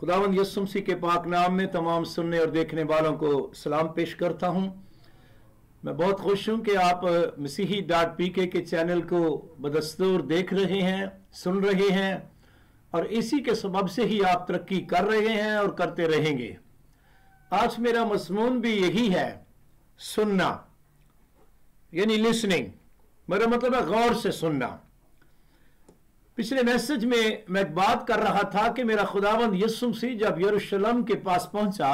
खुदावंद यीशु मसीह के पाक नाम में तमाम सुनने और देखने वालों को सलाम पेश करता हूं। मैं बहुत खुश हूं कि आप मसीही.pk के चैनल को बदस्तूर देख रहे हैं, सुन रहे हैं और इसी के सबब से ही आप तरक्की कर रहे हैं और करते रहेंगे। आज मेरा मज़मून भी यही है, सुनना यानी लिसनिंग। मेरा मतलब है गौर से सुनना। पिछले मैसेज में मैं एक बात कर रहा था कि मेरा खुदावंद यीशु मसीह जब यरूशलेम के पास पहुंचा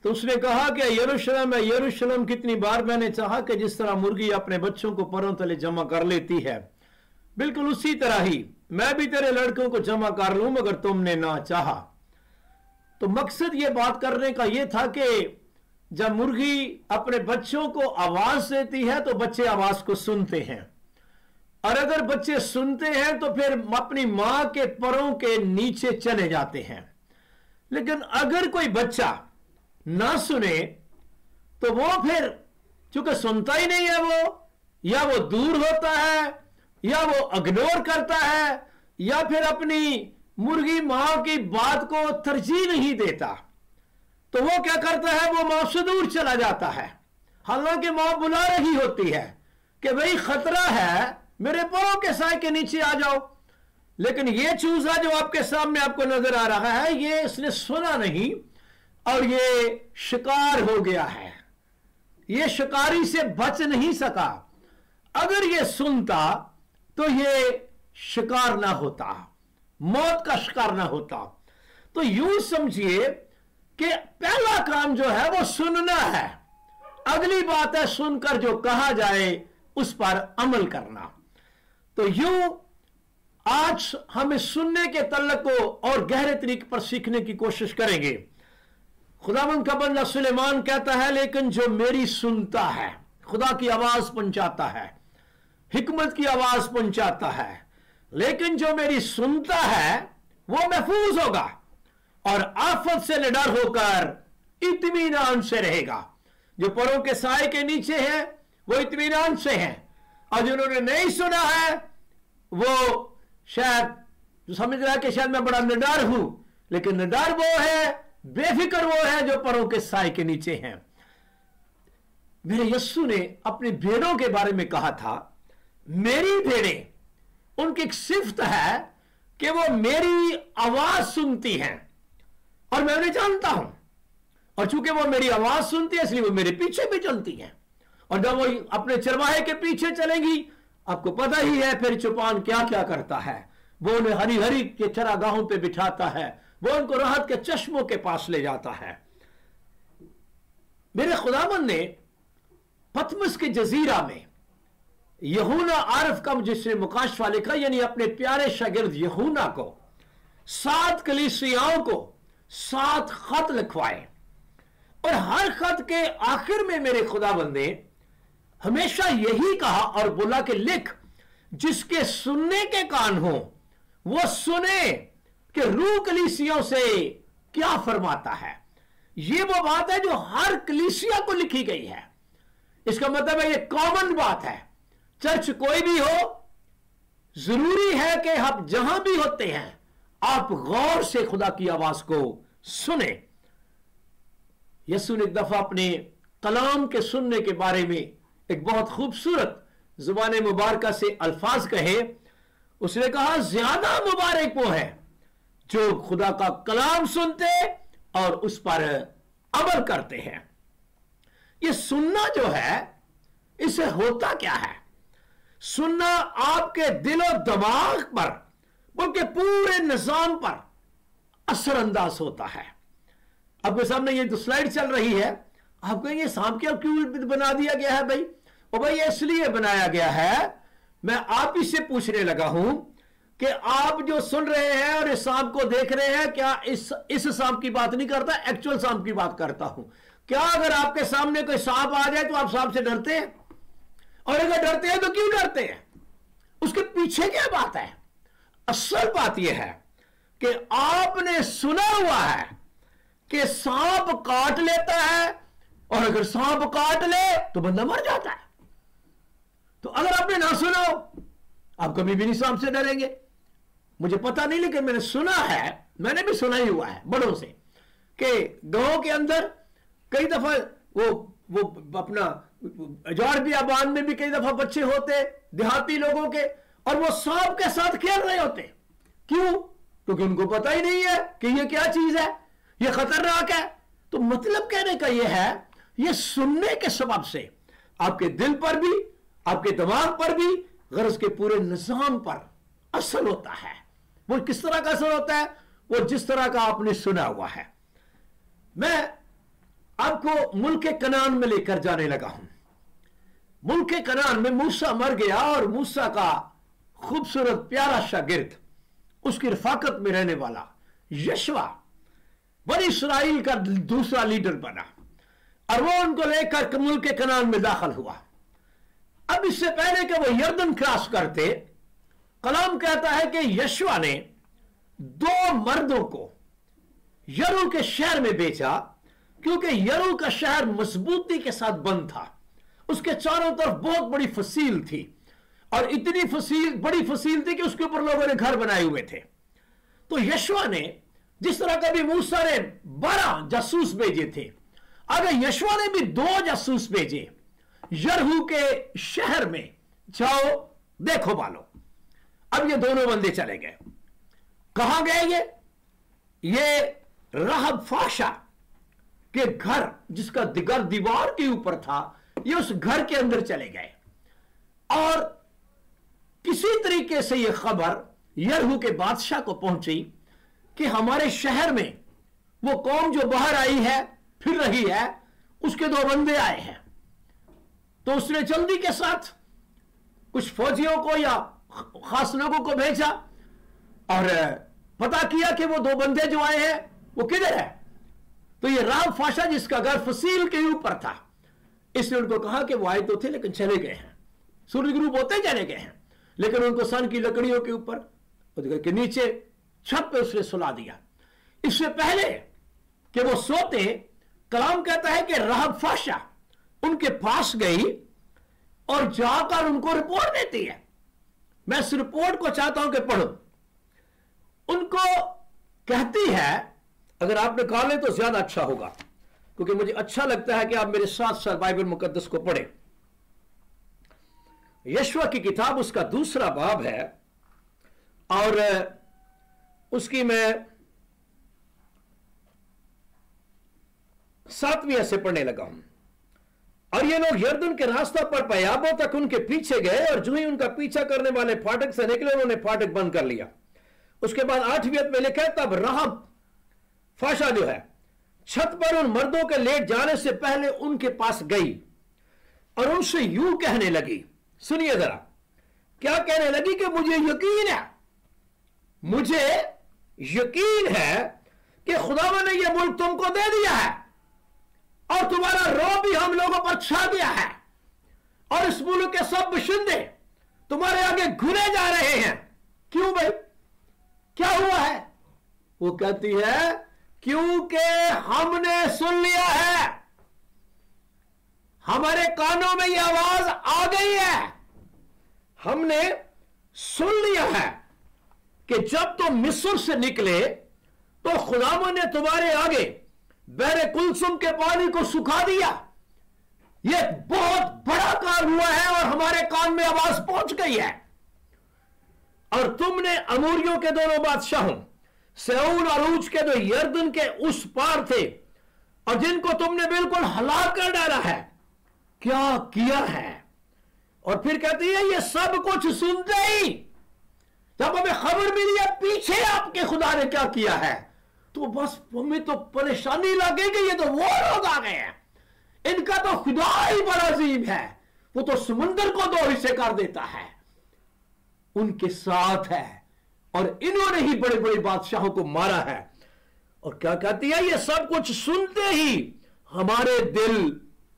तो उसने कहा कि यरूशलेम है, यरूशलेम कितनी बार मैंने चाहा कि जिस तरह मुर्गी अपने बच्चों को परों तले जमा कर लेती है, बिल्कुल उसी तरह ही मैं भी तेरे लड़कों को जमा कर लूं मगर तुमने ना चाहा। तो मकसद यह बात करने का यह था कि जब मुर्गी अपने बच्चों को आवाज देती है तो बच्चे आवाज को सुनते हैं, और अगर बच्चे सुनते हैं तो फिर अपनी मां के परों के नीचे चले जाते हैं। लेकिन अगर कोई बच्चा ना सुने तो वो फिर चूंकि सुनता ही नहीं है, वो या वो दूर होता है या वो इग्नोर करता है या फिर अपनी मुर्गी मां की बात को तरजीह नहीं देता, तो वो क्या करता है, वो मां से दूर चला जाता है। हालांकि मां बुला रही होती है कि भाई खतरा है, मेरे पैरों के साए के नीचे आ जाओ। लेकिन ये चूजा जो आपके सामने आपको नजर आ रहा है, ये इसने सुना नहीं और ये शिकार हो गया है। ये शिकारी से बच नहीं सका। अगर ये सुनता तो ये शिकार ना होता, मौत का शिकार ना होता। तो यूं समझिए कि पहला काम जो है वो सुनना है। अगली बात है सुनकर जो कहा जाए उस पर अमल करना। तो यूं आज हम इस सुनने के तल्लक को और गहरे तरीके पर सीखने की कोशिश करेंगे। खुदावंद का बंदा सुलेमान कहता है, लेकिन जो मेरी सुनता है, खुदा की आवाज पहुंचाता है, हिकमत की आवाज पहुंचाता है, लेकिन जो मेरी सुनता है वो महफूज होगा और आफत से निडर होकर इत्मीनान से रहेगा। जो परों के साए के नीचे है वो इत्मीनान से हैं, और जिन्होंने नहीं सुना है वो शायद जो समझ रहा है कि शायद मैं बड़ा निडर हूं, लेकिन निडर वो है, बेफिक्र वो है जो परों के साए के नीचे हैं। मेरे यीशु ने अपनी भेड़ों के बारे में कहा था, मेरी भेड़ें, उनकी एक सिफ्त है कि वो मेरी आवाज सुनती हैं और मैं उन्हें जानता हूं, और चूंकि वो मेरी आवाज सुनती है इसलिए वो मेरे पीछे भी चलती हैं। और जब वो अपने चरवाहे के पीछे चलेंगी, आपको पता ही है फिर चौपान क्या क्या करता है। वो उन्हें हरी हरी के चरागाहों पे बिठाता है, वो उनको राहत के चश्मों के पास ले जाता है। मेरे खुदावंद ने पतमस के जजीरा में यूहन्ना आरफ का जिसने मुकाशफा लिखा, यानी अपने प्यारे शागिर्द यूहन्ना को 7 कलीसियाओं को 7 खत लिखवाए, और हर खत के आखिर में मेरे खुदावंद ने हमेशा यही कहा और बोला कि लिख, जिसके सुनने के कान हो वो सुने कि रूह कलीसियों से क्या फरमाता है। ये वो बात है जो हर कलीसिया को लिखी गई है। इसका मतलब है ये कॉमन बात है। चर्च कोई भी हो, जरूरी है कि आप जहां भी होते हैं आप गौर से खुदा की आवाज को सुने। यीशु ने एक दफा अपने कलाम के सुनने के बारे में एक बहुत खूबसूरत जुबान मुबारका से अल्फाज कहे। उसने कहा, ज्यादा मुबारक वो है जो खुदा का कलाम सुनते और उस पर अमल करते हैं। ये सुनना जो है, इसे होता क्या है? सुनना आपके दिलो दिमाग पर बल्कि पूरे निजाम पर असरअंदाज होता है। आपके सामने ये तो स्लाइड चल रही है, आप कहेंगे सांप क्या क्यों बना दिया गया है भाई? और भाई इसलिए बनाया गया है, मैं आप ही से पूछने लगा हूं कि आप जो सुन रहे हैं और इस सांप को देख रहे हैं, क्या इस सांप की बात नहीं करता, एक्चुअल सांप की बात करता हूं। क्या अगर आपके सामने कोई सांप आ जाए तो आप सांप से डरते हैं? और अगर डरते हैं तो क्यों डरते हैं? उसके पीछे क्या बात है? असल बात यह है कि आपने सुना हुआ है कि सांप काट लेता है, और अगर सांप काट ले तो बंदा मर जाता है। तो अगर आपने ना सुना हो, आप कभी भी नहीं सांप से डरेंगे। मुझे पता नहीं, लेकिन मैंने सुना है, मैंने भी सुना ही हुआ है बड़ों से, कि गांव के अंदर कई दफा वो अपना अजाड़ बियाबान में भी कई दफा बच्चे होते देहाती लोगों के, और वो सांप के साथ खेल रहे होते। क्यों? क्योंकि उनको पता ही नहीं है कि ये क्या चीज है, ये खतरनाक है। तो मतलब कहने का ये है, ये सुनने के सबब से आपके दिल पर भी, आपके दिमाग पर भी, गर्ज के पूरे निजाम पर असर होता है। वो किस तरह का असर होता है? वो जिस तरह का आपने सुना हुआ है। मैं आपको मुल्क कनान में लेकर जाने लगा हूं। मुल्क कनान में मूसा मर गया, और मूसा का खूबसूरत प्यारा शागिर्द, उसकी रफाकत में रहने वाला यशवा बनी इस्राइल का दूसरा लीडर बना, और वो उनको लेकर मुल्क कनान में दाखिल हुआ। अब इससे पहले कि वो यर्दन क्रॉस करते, कलाम कहता है कि यशवा ने 2 मर्दों को यरू के शहर में बेचा, क्योंकि यरू का शहर मजबूती के साथ बंद था। उसके चारों तरफ बहुत बड़ी फसील थी, और इतनी बड़ी फसील थी कि उसके ऊपर लोगों ने घर बनाए हुए थे। तो यशवा ने, जिस तरह का भी मूसा ने 12 जासूस भेजे थे, अगर यशवा ने भी 2 जासूस भेजे यरहू के शहर में, जाओ देखो बालो। अब ये दोनों बंदे चले गए। कहां गए? ये रहब फाशा के घर, जिसका दिगर दीवार के ऊपर था, ये उस घर के अंदर चले गए। और किसी तरीके से यह खबर यरहू के बादशाह को पहुंची कि हमारे शहर में वो कौम जो बाहर आई है, फिर रही है, उसके 2 बंदे आए हैं। तो उसने जल्दी के साथ कुछ फौजियों को या खास लोगों को भेजा और पता किया कि वो 2 बंदे जो आए हैं वो किधर है। तो ये राम फाशा, जिसका घर फसील के ऊपर था, इसने उनको कहा कि वो आए तो थे लेकिन चले गए हैं, सूर्य ग्रुप होते चले गए हैं। लेकिन उनको सन की लकड़ियों के ऊपर के नीचे छत पे उसने सुला दिया। इससे पहले कि वो सोते, कलाम कहता है कि रहब फाशा उनके पास गई और जाकर उनको रिपोर्ट देती है। मैं इस रिपोर्ट को चाहता हूं कि पढ़ो। उनको कहती है, अगर आप निकालें तो ज्यादा अच्छा होगा, क्योंकि मुझे अच्छा लगता है कि आप मेरे साथ साथ बाइबल मुकद्दस को पढ़ें। यशवा की किताब, उसका 2 बाब है, और उसकी मैं 7वीं से पढ़ने लगा हूं। और ये लोग यर्दन के रास्ता पर पयाबों तक उनके पीछे गए, और जो ही उनका पीछा करने वाले फाटक से निकले, उन्होंने फाटक बंद कर लिया। उसके बाद 8वीं में लिखा है, तब रहब फाशा जो है छत पर उन मर्दों के लेट जाने से पहले उनके पास गई और उनसे यूं कहने लगी। सुनिए जरा, क्या कहने लगी? कि मुझे यकीन है कि खुदावन ने यह मुल्क तुमको दे दिया है, और तुम्हारा रोब भी हम लोगों पर छा गया है, और इस मुल्क के सब बशिंदे तुम्हारे आगे घुरे जा रहे हैं। क्यों भाई, क्या हुआ है? वो कहती है, क्योंकि हमने सुन लिया है, हमारे कानों में यह आवाज आ गई है, हमने सुन लिया है कि जब तुम मिस्र से निकले तो खुदावन ने तुम्हारे आगे बहरे कुलसुम के पानी को सुखा दिया। यह बहुत बड़ा काम हुआ है, और हमारे कान में आवाज पहुंच गई है। और तुमने अमूरियों के दोनों बादशाहों सेऊन और ऊज के जो यर्दन के उस पार थे, और जिनको तुमने बिल्कुल हलाक कर डाला है, क्या किया है। और फिर कहती है, ये सब कुछ सुनते ही जब हमें खबर मिली है पीछे आपके खुदा ने क्या किया है, तो बस हमें तो परेशानी लगेगी। ये तो वो लोग आ गए हैं, इनका तो खुदा ही बड़ा अजीम है, वो तो समुद्र को 2 हिस्से कर देता है, उनके साथ है, और इन्होंने ही बड़े बड़े बादशाहों को मारा है। और क्या कहती है, ये सब कुछ सुनते ही हमारे दिल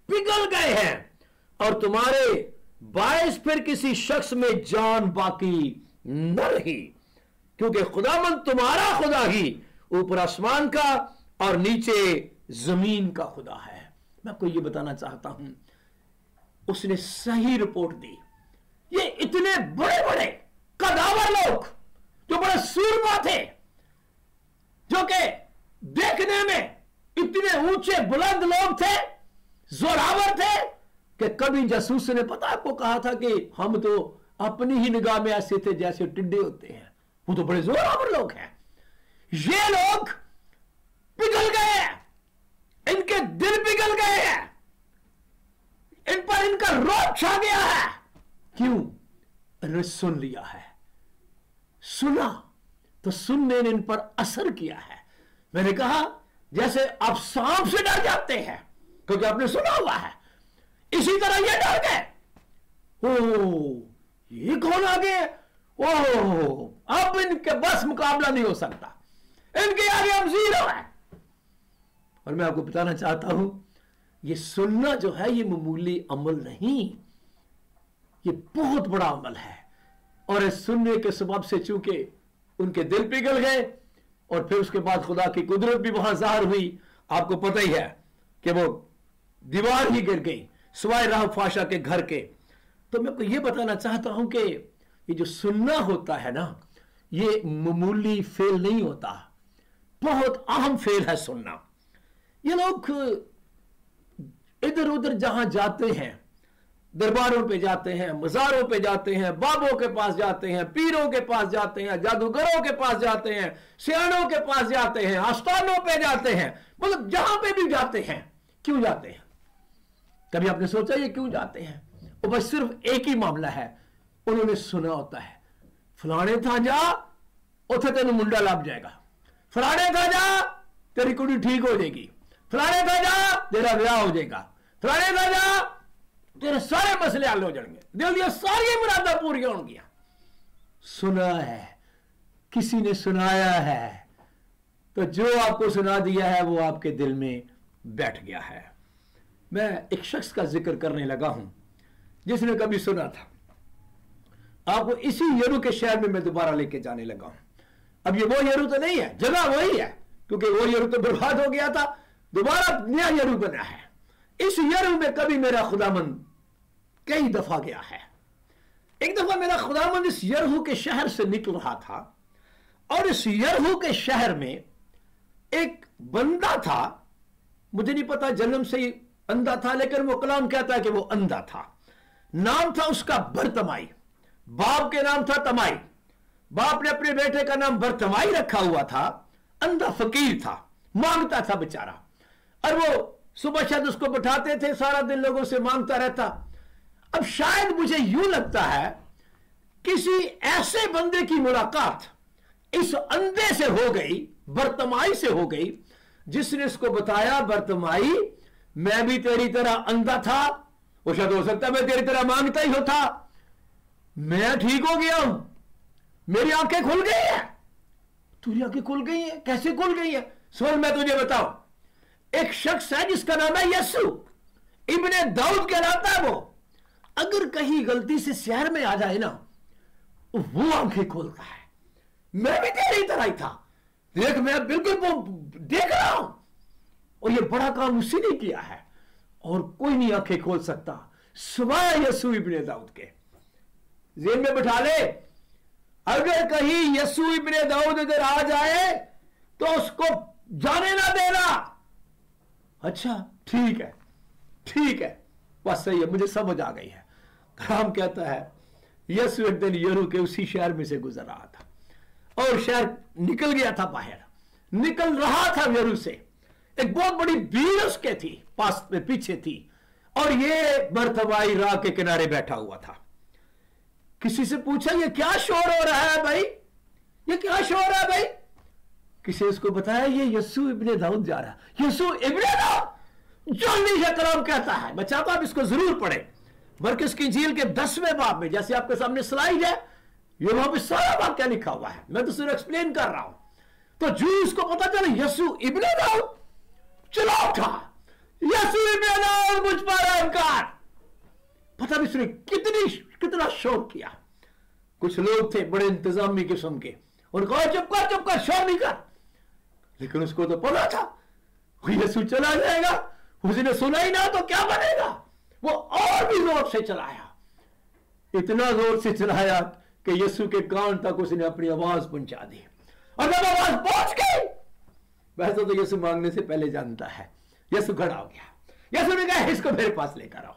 पिघल गए हैं, और तुम्हारे बायस फिर किसी शख्स में जान बाकी न रही, क्योंकि खुदावंद तुम्हारा खुदा ही ऊपर आसमान का और नीचे जमीन का खुदा है। मैं आपको यह बताना चाहता हूं, उसने सही रिपोर्ट दी। ये इतने बड़े बड़े कदावर लोग जो बड़े सूरमा थे, जो कि देखने में इतने ऊंचे बुलंद लोग थे, जोरावर थे, कि कभी जासूस ने पता आपको कहा था कि हम तो अपनी ही निगाह में ऐसे थे जैसे टिड्डे होते हैं। वो तो बड़े जोरावर लोग हैं। ये लोग पिघल गए हैं, इनके दिल पिघल गए हैं, इन पर इनका रोब छा गया है। क्यों? इन्होंने सुन लिया है। सुना तो सुनने ने इन पर असर किया है। मैंने कहा जैसे आप सांप से डर जाते हैं क्योंकि आपने सुना हुआ है, इसी तरह ये डर गए। ओ, ये कौन आ गए? ओ, अब इनके बस मुकाबला नहीं हो सकता, इनके आगे हम जीरो है। और मैं आपको बताना चाहता हूं, ये सुनना जो है ये मामूली अमल नहीं, ये बहुत बड़ा अमल है। और इस सुनने के सबब से चूंकि उनके दिल पिघल गए और फिर उसके बाद खुदा की कुदरत भी वहां ज़ाहिर हुई। आपको पता ही है कि वो दीवार ही गिर गई सिवाय राह फाशा के घर के। तो मैं आपको ये बताना चाहता हूं कि ये जो सुनना होता है ना, ये मामूली फेल नहीं होता, बहुत अहम फेल है सुनना। ये लोग इधर उधर जहां जाते हैं, दरबारों पे जाते हैं, मज़ारों पे जाते हैं, बाबों के पास जाते हैं, पीरों के पास जाते हैं, जादूगरों के पास जाते हैं, सियानों के पास जाते हैं, आस्थानों पे जाते हैं, मतलब जहां पे भी जाते हैं। क्यों जाते हैं? कभी आपने सोचा ये क्यों जाते हैं? वो बस सिर्फ एक ही मामला है, उन्होंने सुना होता है फलाने था जा उथे तेन मुंडा लग जाएगा, फलाने था जा तेरी कुड़ी ठीक हो जाएगी, फलाने था जा तेरा ब्याह हो जाएगा, फलाने था जा तेरे सारे मसले हल हो जाएंगे, दिल दिया सारी मुरादा पूरी होंगी। सुना है, किसी ने सुनाया है, तो जो आपको सुना दिया है वो आपके दिल में बैठ गया है। मैं एक शख्स का जिक्र करने लगा हूं जिसने कभी सुना था। आपको इसी यरू के शहर में मैं दोबारा लेके जाने लगा हूं। अब ये वो यरू तो नहीं है, जगह वही है, क्योंकि वो यरू तो बर्बाद हो गया था, दोबारा नया यरू बना है। इस यरू में कभी मेरा खुदामंद कई दफा गया है। एक दफा मेरा खुदामंद इस यरहू के शहर से निकल रहा था और इस यरहू के शहर में एक बंदा था, मुझे नहीं पता जन्म से ही अंधा था, लेकिन वो कलाम कहता है कि वो अंधा था। नाम था उसका बरतमाई, बाप के नाम था तमाई। बाप ने अपने बेटे का नाम बरतमाई रखा हुआ था। अंधा फकीर था, मांगता था बेचारा, और वो सुबह शायद उसको बैठाते थे, सारा दिन लोगों से मांगता रहता। अब शायद मुझे यूं लगता है किसी ऐसे बंदे की मुलाकात इस अंधे से हो गई, बरतमाई से हो गई, जिसने इसको बताया बरतमाई मैं भी तेरी तरह अंधा था, वो शायद हो सकता है मैं तेरी तरह मांगता ही होता, मैं ठीक हो गया हूं, मेरी आंखें खुल गई है। तुझी आंखें खुल गई है? कैसे खुल गई है? सुन मैं तुझे बताऊं, एक शख्स है जिसका नाम है यस्सु इब्ने दाऊद कहलाता है। वो अगर कहीं गलती से शहर में आ जाए ना, वो आंखें खोलता है। मैं भी तेरी तरह ही था, देख मैं बिल्कुल वो देख रहा हूं। और ये बड़ा काम उसी ने किया है और कोई नहीं आंखें खोल सकता सिवाय यस्सु इब्ने दाऊद के। जेल में बिठा ले, अगर कहीं यस्सु इब्ने दाऊद इधर आ जाए तो उसको जाने ना देना। अच्छा ठीक है, ठीक है, बस सही है, मुझे समझ आ गई है। कलाम कहता है यस्सु एक दिन यरू के उसी शहर में से गुजर रहा था और शहर निकल गया था बाहर, निकल रहा था यरू से। एक बहुत बड़ी भीड़ उसके थी, पास में पीछे थी, और ये बरतमाई राह के किनारे बैठा हुआ था। किसी से पूछा ये क्या शोर हो रहा है भाई, ये क्या शोर है भाई? किसी ने उसको बताया ये यस्सु इब्ने दाऊद जा रहा है। यस्सु इब्ने दाऊद जल्दी से कलाम कहता है, मैं चाहता हूं आप इसको जरूर पढ़े। मरकुस की इंजील के 10वें बाब में, जैसे आपके सामने स्लाइड है, ये वहां पे सारा वाक्य लिखा हुआ है, मैं तो सिर्फ एक्सप्लेन कर रहा हूं। तो जो इसको पता चले यस्सु इब्ने दाऊद, चला उठा, यस्सु इब्ने दाऊद मुझ पर अहंकार। पता नहीं उसने कितना शोर किया। कुछ लोग थे बड़े इंतजामी किस्म के, उनको चुप कर, शोर नहीं कर। लेकिन उसको तो पता था यस्सु चला जाएगा, उसने सुना ही ना तो क्या बनेगा। वो और भी जोर से चलाया, इतना जोर से चलाया कि यीशु के कान तक उसने अपनी आवाज पहुंचा दी। और जब आवाज पहुंच गई, वैसे तो यीशु मांगने से पहले जानता है। यीशु खड़ा हो गया। यीशु ने कहा इसको मेरे पास लेकर आओ,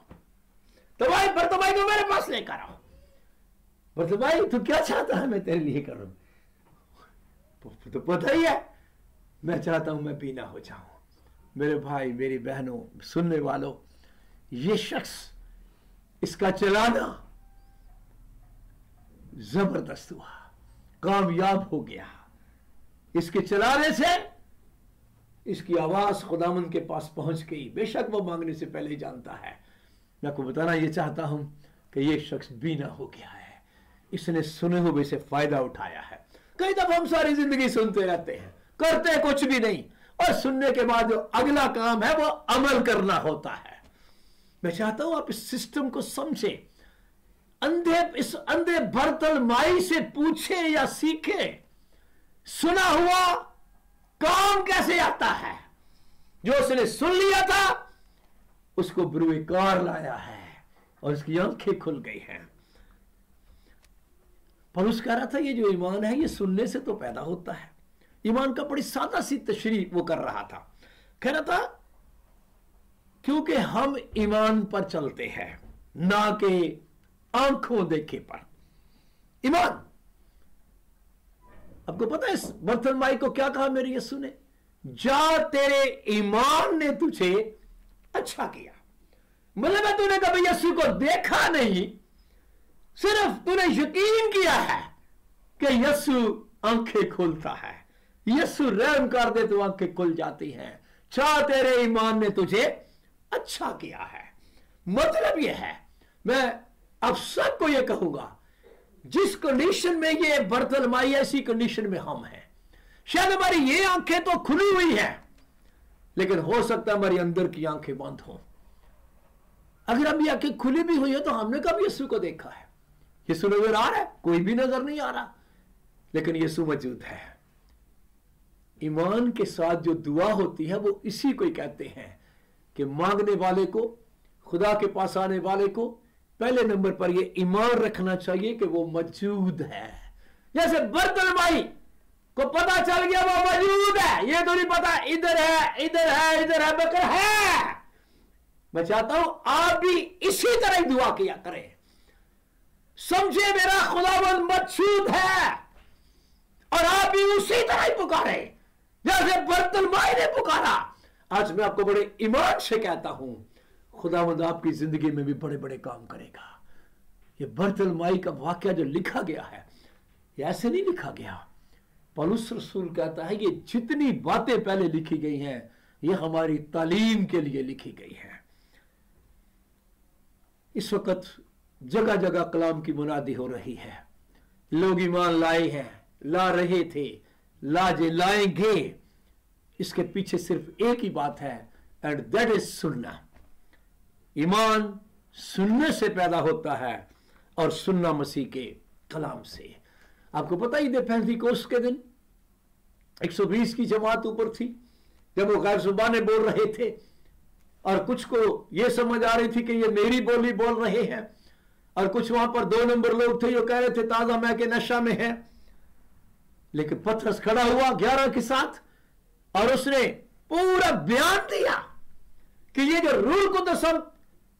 तो भाई बरतुमाई को मेरे पास लेकर आओ। बरतुमाई तू क्या चाहता है मैं तेरे लिए करूं? तो पता ही है, मैं चाहता हूं मैं बीना हो जाऊं। मेरे भाई मेरी बहनों सुनने वालों, ये शख्स, इसका चलाना जबरदस्त हुआ, कामयाब हो गया। इसके चलाने से इसकी आवाज खुदावंद के पास पहुंच गई। बेशक वो मांगने से पहले ही जानता है। मैं आपको बताना ये चाहता हूं कि ये शख्स बीना हो गया है। इसने सुने हुए से फायदा उठाया है। कई दफा हम सारी जिंदगी सुनते रहते हैं, करते कुछ भी नहीं, और सुनने के बाद जो अगला काम है वो अमल करना होता है। मैं चाहता हूं आप इस सिस्टम को समझे। इस अंधे बरतुल्माई से पूछे या सीखे, सुना हुआ काम कैसे आता है। जो उसने सुन लिया था उसको बुरुकार लाया है और उसकी आंखें खुल गई हैं। पौलुस कह रहा था ये जो ईमान है ये सुनने से तो पैदा होता है। ईमान का बड़ी सादा सी तशरीह वो कर रहा था। कह रहा था क्योंकि हम ईमान पर चलते हैं ना कि आंखों देखे पर। ईमान, आपको पता है इस बरतुल्माई को क्या कहा मेरे यीशु ने? जा तेरे ईमान ने तुझे अच्छा किया। मतलब है तूने कभी यीशु को देखा नहीं, सिर्फ तूने यकीन किया है कि यीशु आंखें खोलता है। यीशु रहम कर दे तो आंखें खुल जाती हैं। जा तेरे ईमान ने तुझे अच्छा किया है। मतलब यह है, मैं आप सबको यह कहूंगा, जिस कंडीशन में ये बरतुल्माई है ऐसी कंडीशन में हम हैं। शायद हमारी ये आंखें तो खुली हुई हैं, लेकिन हो सकता है हमारी अंदर की आंखें बंद हो। अगर अभी आंखें खुली भी हुई है तो हमने कभी यीशु को देखा है? यीशु नजर आ रहा है? कोई भी नजर नहीं आ रहा, लेकिन यीशु मौजूद है। ईमान के साथ जो दुआ होती है वो इसी को ही कहते हैं कि मांगने वाले को, खुदा के पास आने वाले को पहले नंबर पर ये ईमान रखना चाहिए कि वो मौजूद है। जैसे बरतुल्माई को पता चल गया वो मौजूद है, ये तो नहीं पता इधर है इधर है इधर है, मगर है। मैं चाहता हूं आप भी इसी तरह ही दुआ किया करें। समझे मेरा खुदावंद मौजूद है, और आप भी उसी तरह ही पुकारे जैसे बरतुल्माई ने पुकारा। आज मैं आपको बड़े ईमान से कहता हूं, खुदावंद आपकी जिंदगी में भी बड़े बड़े काम करेगा। ये बरतुल्माई का वाकया जो लिखा गया है, ये ऐसे नहीं लिखा गया। पौलुस रसूल कहता है ये जितनी बातें पहले लिखी गई हैं ये हमारी तालीम के लिए लिखी गई है। इस वक्त जगह जगह कलाम की मुनादी हो रही है। लोग ईमान लाए हैं, ला रहे थे, लाजे लाएंगे। इसके पीछे सिर्फ एक ही बात है, एंड दैट इज सुनना। ईमान सुनने से पैदा होता है, और सुनना मसीह के कलाम से। आपको पता ही पेंतिकोस्त के दिन 120 की जमात ऊपर थी, जब वो गैर जुबानें बोल रहे थे, और कुछ को ये समझ आ रही थी कि ये मेरी बोली बोल रहे हैं, और कुछ वहां पर 2 नंबर लोग थे जो कह रहे थे ताजा मैं के नशा में है। लेकिन पतरस खड़ा हुआ 11 के साथ, और उसने पूरा बयान दिया कि ये जो रूह कुद्दस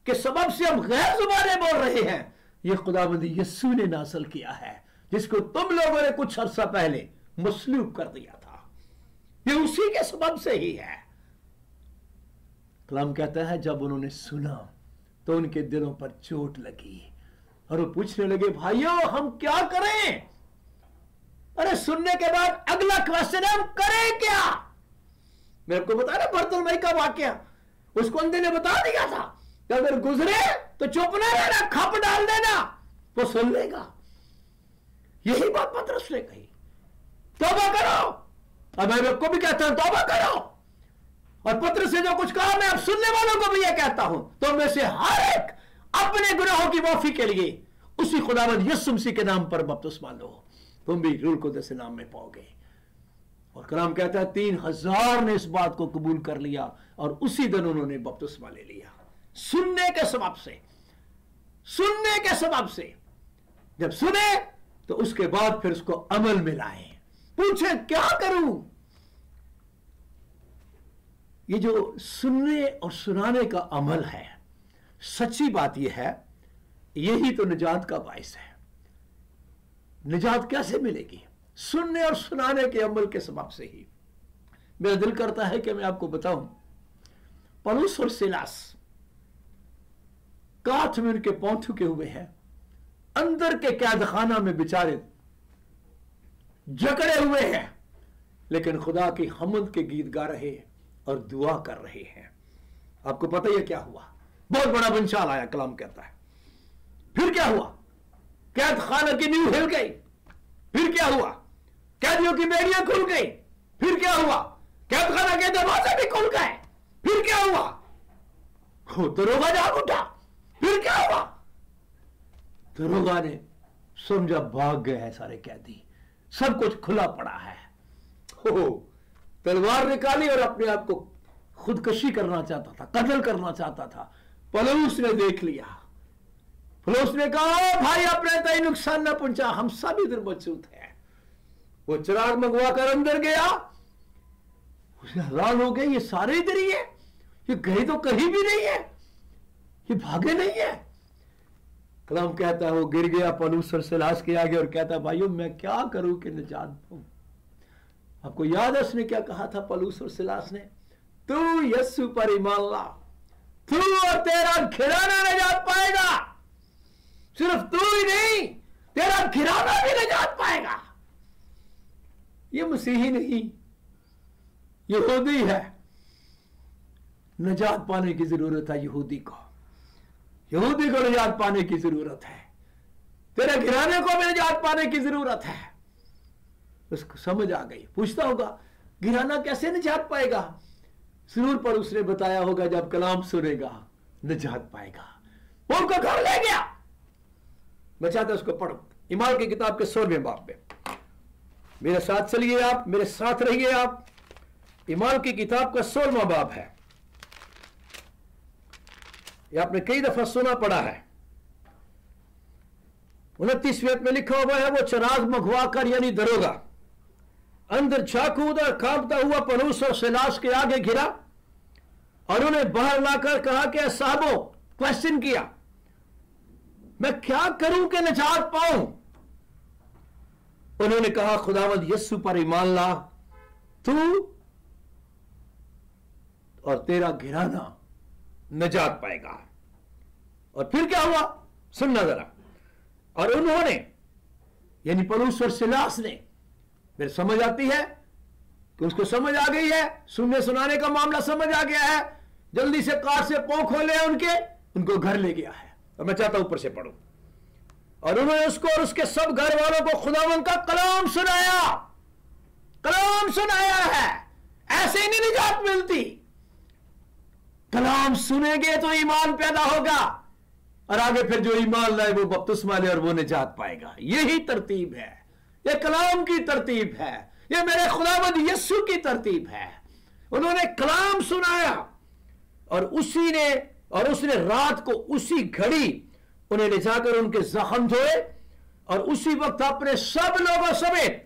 के सबब से हम गैर जुबानें बोल रहे हैं, ये खुदावंद यीशु ने नासल किया है, जिसको तुम लोगों ने कुछ अरसा पहले मसलूब कर दिया था। ये उसी के सबब से ही है। कलाम कहता है जब उन्होंने सुना तो उनके दिलों पर चोट लगी, और वो पूछने लगे भाइयों हम क्या करें? अरे सुनने के बाद अगला क्वेश्चन है हम करें क्या? मैं आपको बता रहा बरतुल्माई का वाकया, उसको अंधे ने बता दिया था कि अगर गुजरे तो चुप ना रहना, खप डाल देना, वो सुन लेगा। यही बात पतरस ने कही, तौबा करो। अब मैं आपको भी कहता हूं तौबा करो, और पतरस ने जो कुछ कहा मैं अब सुनने वालों को भी यह कहता हूं, तो में से हर एक अपने गुनाहों की माफी के लिए उसी खुदावंद यीशु मसीह के नाम पर बपतिस्मा लो, तुम भी रूह कुद्दस नाम में पाओगे। और कलाम कहता है 3000 ने इस बात को कबूल कर लिया, और उसी दिन उन्होंने बपतिस्मा ले लिया। सुनने के सबब से, सुनने के सबब से। जब सुने तो उसके बाद फिर उसको अमल में लाएं। पूछे क्या करूं? ये जो सुनने और सुनाने का अमल है, सच्ची बात यह है, यही तो निजात का बाइस है। निजात कैसे मिलेगी? सुनने और सुनाने के अमल के सबब से ही। मेरा दिल करता है कि मैं आपको बताऊं, पौलुस और सिलास काठ में उनके पांव ठुके हुए हैं, अंदर के कैदखाना में बेचारे जकड़े हुए हैं, लेकिन खुदा की हम्द के गीत गा रहे हैं और दुआ कर रहे हैं। आपको पता ही क्या हुआ? बहुत बड़ा बंशाल आया, कलाम कहता है। फिर क्या हुआ? कैद खाना की नींव हिल गई। फिर क्या हुआ? कैदियों की बेड़ियां खुल गई। फिर क्या हुआ? कैद खाना के दरवाजे भी खुल गए। फिर क्या हुआ? दरोगा जाग उठा। फिर क्या हुआ? दरोगा ने समझा भाग गए हैं सारे कैदी, सब कुछ खुला पड़ा है। तलवार निकाली और अपने आप को खुदकशी करना चाहता था, कत्ल करना चाहता था। पौलुस ने देख लिया। पौलुस ने कहा, भाई अपने तय नुकसान न पहुंचा, हम सब इधर मौजूद हैं। वो चिराग मंगवा कर अंदर गया। उसने हैरान हो गए, ये सारे इधर ही है, ये गए तो कहीं भी नहीं है, ये भागे नहीं है। कलाम कहता है वो गिर गया पौलुस और सिलास के आगे और कहता, भाइयों मैं क्या करूं कि निजात पाऊं? आपको याद है उसने क्या कहा था पौलुस और सिलास ने? तू यीशु पर ईमान ला, तू और तेरा घराना निजात पाएगा। सिर्फ तू ही नहीं, तेरा घराना भी निजात पाएगा। ये मसीही नहीं, यहूदी है। निजात पाने की जरूरत है यहूदी को। यहूदी को निजात पाने की जरूरत है। तेरे घराने को भी निजात पाने की जरूरत है। उसको समझ आ गई। पूछता होगा घराना कैसे निजात पाएगा? जरूर पर उसने बताया होगा, जब कलाम सुनेगा निजात पाएगा। वो उनको घर ले गया। मैं चाहता उसको पढ़ो, ईमान की किताब के 16वें बाब में। मेरे साथ चलिए आप, मेरे साथ रहिए आप। ईमान की किताब का 16वां बाब है। यह आपने कई दफा सुना पड़ा है। 29वें में लिखा हुआ है, वो चिराग मंगवा कर, यानी दरोगा, अंदर झाकूदा और कांपता हुआ पौलुस और सिलास के आगे घिरा और उन्हें बाहर लाकर कहा कि साहबो, क्वेश्चन किया, मैं क्या करूं कि निजात पाऊं? उन्होंने कहा, खुदावंद यीशु पर ईमान ला, तू और तेरा घराना निजात पाएगा। और फिर क्या हुआ सुनना जरा। और उन्होंने, यानी पौलुस और सिलास ने, फिर समझ आती है कि उसको समझ आ गई है, सुनने सुनाने का मामला समझ आ गया है, जल्दी से कार से पांव खोले उनको घर ले गया है। और मैं चाहता हूं ऊपर से पढ़ूं। और उन्होंने उसको और उसके सब घर वालों को खुदावंद का कलाम सुनाया। कलाम सुनाया है, ऐसे ही नहीं निजात मिलती। कलाम सुनेंगे तो ईमान पैदा होगा, और आगे फिर जो ईमान लाए वो बपतिस्मा ले और वो निजात पाएगा। यही तरतीब है, ये कलाम की तरतीब है, ये मेरे खुदावंद यीशु की तरतीब है। उन्होंने कलाम सुनाया और उसने रात को उसी घड़ी उन्हें ले जाकर उनके जख्म धोए और उसी वक्त अपने सब लोगों समेत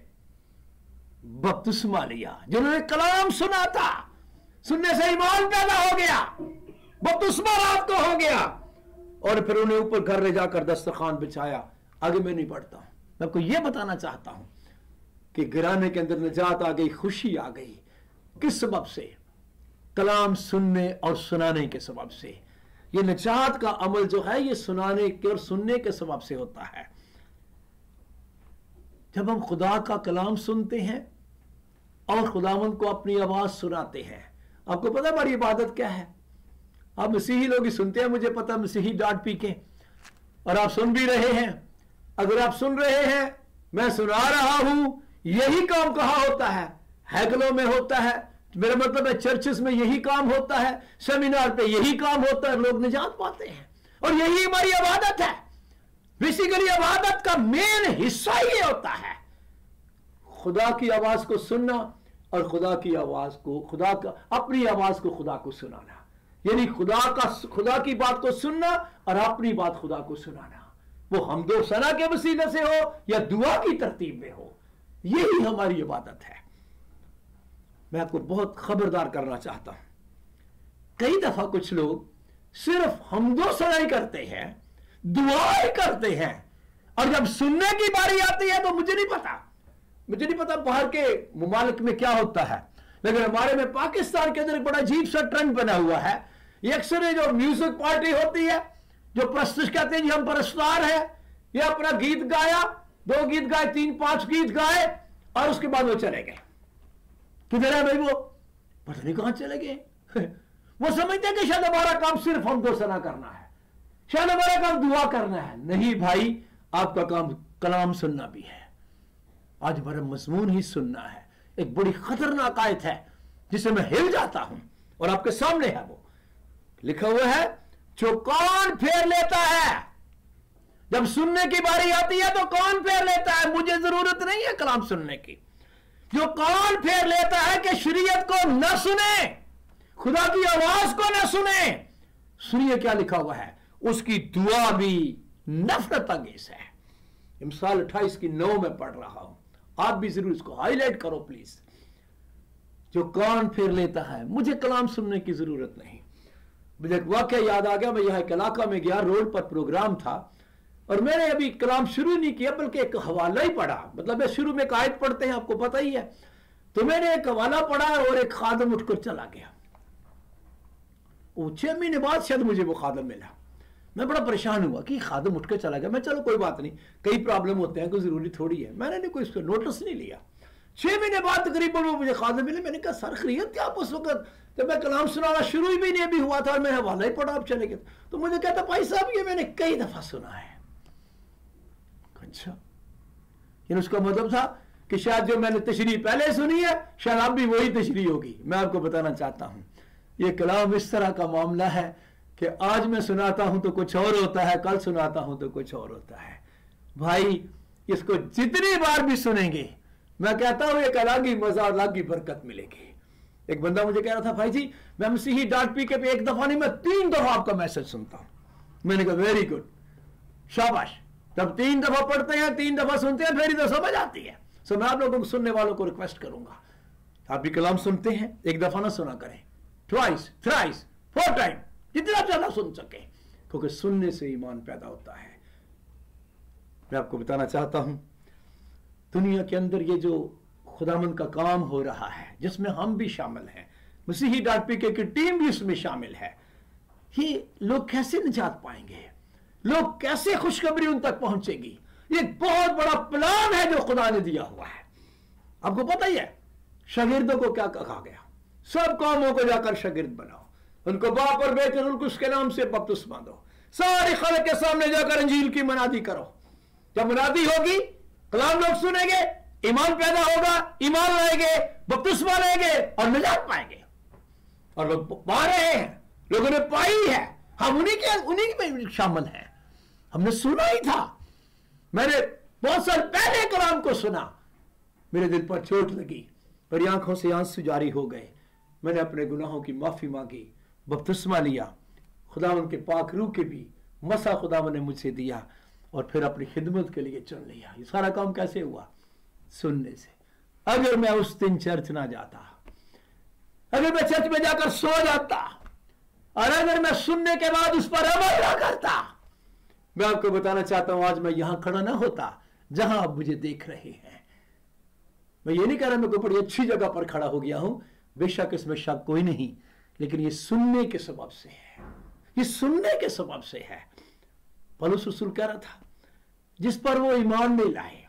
बपतिस्मा लिया। जिन्होंने कलाम सुना था, सुनने से ईमान पैदा हो गया, बपतिस्मा रात को हो गया। और फिर उन्हें ऊपर घर ले जाकर दस्तरखान बिछाया। आगे मैं नहीं पढ़ता हूं, मैं आपको यह बताना चाहता हूं कि घराने के अंदर निजात आ गई, खुशी आ गई। किस सबब से? कलाम सुनने और सुनाने के सबब से। ये निजात का अमल जो है, ये सुनाने के और सुनने के सबब से होता है। जब हम खुदा का कलाम सुनते हैं और खुदावंद को अपनी आवाज सुनाते हैं। आपको पता है हमारी इबादत क्या है? आप मसीही लोग ही सुनते हैं, मुझे पता, मसीही डांट पी के, और आप सुन भी रहे हैं। अगर आप सुन रहे हैं, मैं सुना रहा हूं, यही काम कहाँ होता है? हैकलों में होता है। मेरा मतलब है चर्चेस में यही काम होता है, सेमिनार पे यही काम होता है, लोग निजात पाते हैं। और यही हमारी इबादत है। बेसिकली इबादत का मेन हिस्सा ये होता है, खुदा की आवाज को सुनना और अपनी आवाज को खुदा को सुनाना। यानी खुदा की बात को सुनना और अपनी बात खुदा को सुनाना। वो हमदो सना के वसीले से हो या दुआ की तरतीब में हो, यही हमारी इबादत है। मैं आपको बहुत खबरदार करना चाहता हूं, कई दफा कुछ लोग सिर्फ हमदो सना ही करते हैं, दुआ ही करते हैं, और जब सुनने की बारी आती है तो मुझे नहीं पता बाहर के मुमालिक में क्या होता है, लेकिन हमारे में पाकिस्तान के अंदर एक बड़ा अजीब सा ट्रेंड बना हुआ है। ये अक्सर जो म्यूजिक पार्टी होती है, जो प्रस्तुत कहते हैं जी हम परस्तार है, ये अपना गीत गाया, 2 गीत गाए, 3-5 गीत गाए, और उसके बाद वो चले गए। किधर है भाई वो? पता नहीं कहां चले गए। वो समझते हैं कि शायद हमारा काम सिर्फ हमदो सना करना है, शायद हमारा काम दुआ करना है। नहीं भाई, आपका काम कलाम सुनना भी है। आज हमारा मजमून ही सुनना है। एक बड़ी खतरनाक आयत है जिसे मैं हिल जाता हूं, और आपके सामने है, वो लिखा हुआ है, जो कान फेर लेता है, जब सुनने की बारी आती है तो कान फेर लेता है। मुझे जरूरत नहीं है कलाम सुनने की। जो कान फेर लेता है कि शरीयत को न सुने, खुदा की आवाज को न सुने, सुनिए क्या लिखा हुआ है, उसकी दुआ भी नफरत अंगेज है। मिसाल 28 की 9 में पढ़ रहा हूं, आप भी जरूर इसको हाईलाइट करो प्लीज। जो कान फेर लेता है, मुझे कलाम सुनने की जरूरत नहीं। मुझे एक वाकया याद आ गया, मैं यहां एक इलाका में गया, रोड पर प्रोग्राम था, और मैंने अभी कलाम शुरू नहीं किया बल्कि एक हवाला ही पढ़ा। मतलब मैं शुरू में एक आयत पढ़ते हैं, आपको पता ही है, तो मैंने एक हवाला पढ़ा और एक खादम उठकर चला गया। वो 6 महीने बाद शायद मुझे वो खादम मिला। मैं बड़ा परेशान हुआ कि खादम उठकर चला गया। मैं चलो कोई बात नहीं, कई प्रॉब्लम होते हैं, कोई जरूरी थोड़ी है, मैंने कोई इस पर नोटिस नहीं लिया। 6 महीने बाद तकरीबन वो मुझे खादम मिले। मैंने कहा सर खैरियत क्या? आप उस वक्त जब मैं कलाम सुनाना शुरू ही भी नहीं अभी हुआ था और मैंने हवाला ही पढ़ा, आप चले गए। तो मुझे कहता भाई साहब ये मैंने कई दफा सुना है। अच्छा, ये उसका मतलब था कि शायद जो मैंने तशरीह पहले सुनी है शायद अब भी वही तशरीह होगी। मैं आपको बताना चाहता हूं, ये कलाम इस तरह का मामला है कि आज मैं सुनाता हूं तो कुछ और होता है, कल सुनाता हूं तो कुछ और होता है। भाई इसको जितनी बार भी सुनेंगे, मैं कहता हूं एक अलग ही मजा, अलग ही बरकत मिलेगी। एक बंदा मुझे कह रहा था भाई जी मैं मसीही डांट पी के पे 1 दफा नहीं, मैं 3 दफा आपका मैसेज सुनता हूं। मैंने कहा वेरी गुड, शाबाश। जब 3 दफा पढ़ते हैं, 3 दफा सुनते हैं, फिर ही तो समझ आती है। सो मैं आप लोगों को, सुनने वालों को रिक्वेस्ट करूंगा, आप भी कलाम सुनते हैं, 1 दफा ना सुना करें, ट्वाइस, थ्राइस, 4 टाइम, जितना ज्यादा सुन सके, क्योंकि सुनने से ईमान पैदा होता है। मैं आपको बताना चाहता हूं, दुनिया के अंदर ये जो खुदामंद का काम हो रहा है, जिसमें हम भी शामिल हैं, मसीही डांट पी की टीम भी इसमें शामिल है, ये लोग कैसे निजात पाएंगे, लोग कैसे खुशखबरी उन तक पहुंचेगी? ये बहुत बड़ा प्लान है जो खुदा ने दिया हुआ है। आपको पता ही है शागिर्दों को क्या कहा गया, सब कौमों को जाकर शागिर्द बनाओ, उनको बाप और बेटे उनको उसके नाम से बपतिस्मा दो, सारी खल्क के सामने जाकर अंजील की मनादी करो। जब मनादी होगी, कलाम लोग सुनेंगे, ईमान पैदा होगा, ईमान लाएंगे, बपतिस्मा लेंगे और निजात पाएंगे। और लोग पा रहे हैं, लोगों ने पाई है, हम उन्हीं में शामिल हैं। हमने सुना ही था। मैंने बहुत साल पहले कलाम को सुना, मेरे दिल पर चोट लगी, मेरी आंखों से आंसू जारी हो गए। मैंने अपने गुनाहों की माफी मांगी, बपतिस्मा लिया, खुदावंद के पाक रूह के भी मसा खुदावंद ने मुझसे दिया, और फिर अपनी खिदमत के लिए चुन लिया। ये सारा काम कैसे हुआ? सुनने से। अगर मैं उस दिन चर्च ना जाता, अगर मैं चर्च में जाकर सो जाता, और अगर मैं सुनने के बाद उस पर अमल ना करता, मैं आपको बताना चाहता हूं आज मैं यहां खड़ा ना होता जहां आप मुझे देख रहे हैं। मैं ये नहीं कह रहा मैं कोई बड़ी अच्छी जगह पर खड़ा हो गया हूं, बेशक इसमें शक कोई नहीं, लेकिन ये सुनने के सबब से है, ये सुनने के सबब से है। पौलुस रसूल कह रहा था जिस पर वो ईमान नहीं लाए,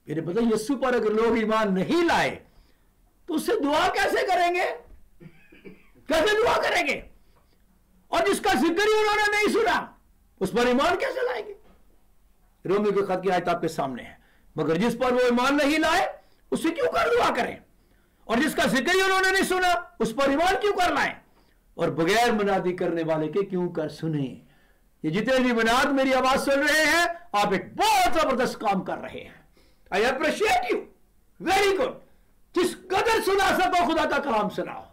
मेरे पता यीशु पर अगर लोग ईमान नहीं लाए तो उससे दुआ कैसे करेंगे, कैसे दुआ करेंगे? और जिसका जिक्र ही उन्होंने नहीं सुना उस पर ईमान कैसे लाएंगे? रोमी के खत की आयत आपके सामने है, मगर जिस पर वो ईमान नहीं लाए उससे क्यों कर दुआ करें, और जिसका जिक्र ही उन्होंने नहीं सुना उस पर ईमान क्यों कर लाए, और बगैर मुनादी करने वाले के क्यों कर सुने। ये जितने भी मुनाद मेरी आवाज सुन रहे हैं, आप एक बहुत जबरदस्त काम कर रहे हैं। I appreciate you, very good. जिस कदर सुना सको खुदा का कलाम सुनाओ,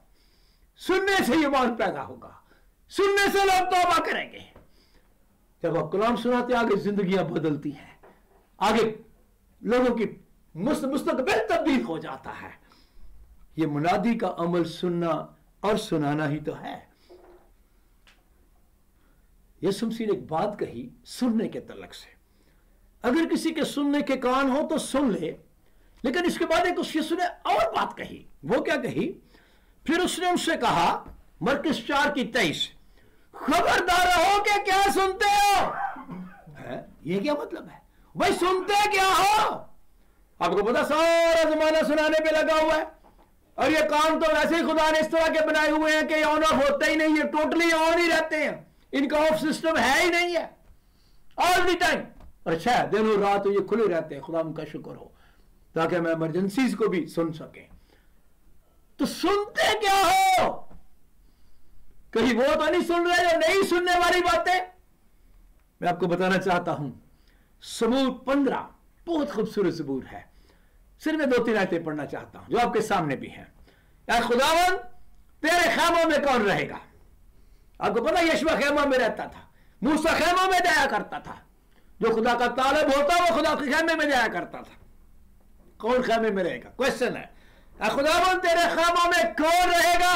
सुनने से ईमान पैदा होगा, सुनने से लोग तौबा करेंगे। जब आप कलाम सुनाते आगे जिंदगियां बदलती हैं, आगे लोगों की मुस्तकबिल तब्दील हो जाता है। ये मुनादी का अमल सुनना और सुनाना ही तो है। यीशु मसीह ने एक बात कही सुनने के तलक से, अगर किसी के सुनने के कान हो तो सुन ले, लेकिन इसके बाद एक यीशु ने और बात कही। वो क्या कही? फिर उसने उनसे कहा, मरकुस 4:23, खबरदार रहो कि क्या सुनते हो। ये क्या मतलब है भाई? सुनते क्या हो? आपको पता सारा जमाना सुनाने पे लगा हुआ है, और ये काम तो वैसे ही खुदा ने इस तरह के बनाए हुए हैं कि ऑन ऑफ होते ही नहीं है, टोटली ऑन ही रहते हैं, इनका ऑफ सिस्टम है ही नहीं है, ऑल द टाइम। अच्छा है, दिन और रात तो ये खुले रहते हैं, खुदा उनका शुक्र हो, ताकि हम इमरजेंसीज को भी सुन सकें। तो सुनते क्या हो? कहीं वो तो नहीं सुन रहे जो नहीं सुनने वाली बातें। मैं आपको बताना चाहता हूं, सबूर 15 बहुत खूबसूरत सबूर है। सिर्फ मैं 2-3 आयतें पढ़ना चाहता हूं जो आपके सामने भी हैं। यार खुदावन, तेरे खैमों में कौन रहेगा? आपको पता यशवा खैमा में रहता था, मूसा खैमा में जाया करता था, जो खुदा का तालब होता वो खुदा के खैमे में जाया करता था। कौन खैमे में रहेगा? क्वेश्चन है। खुदावन, तेरे खैमों में कौन रहेगा?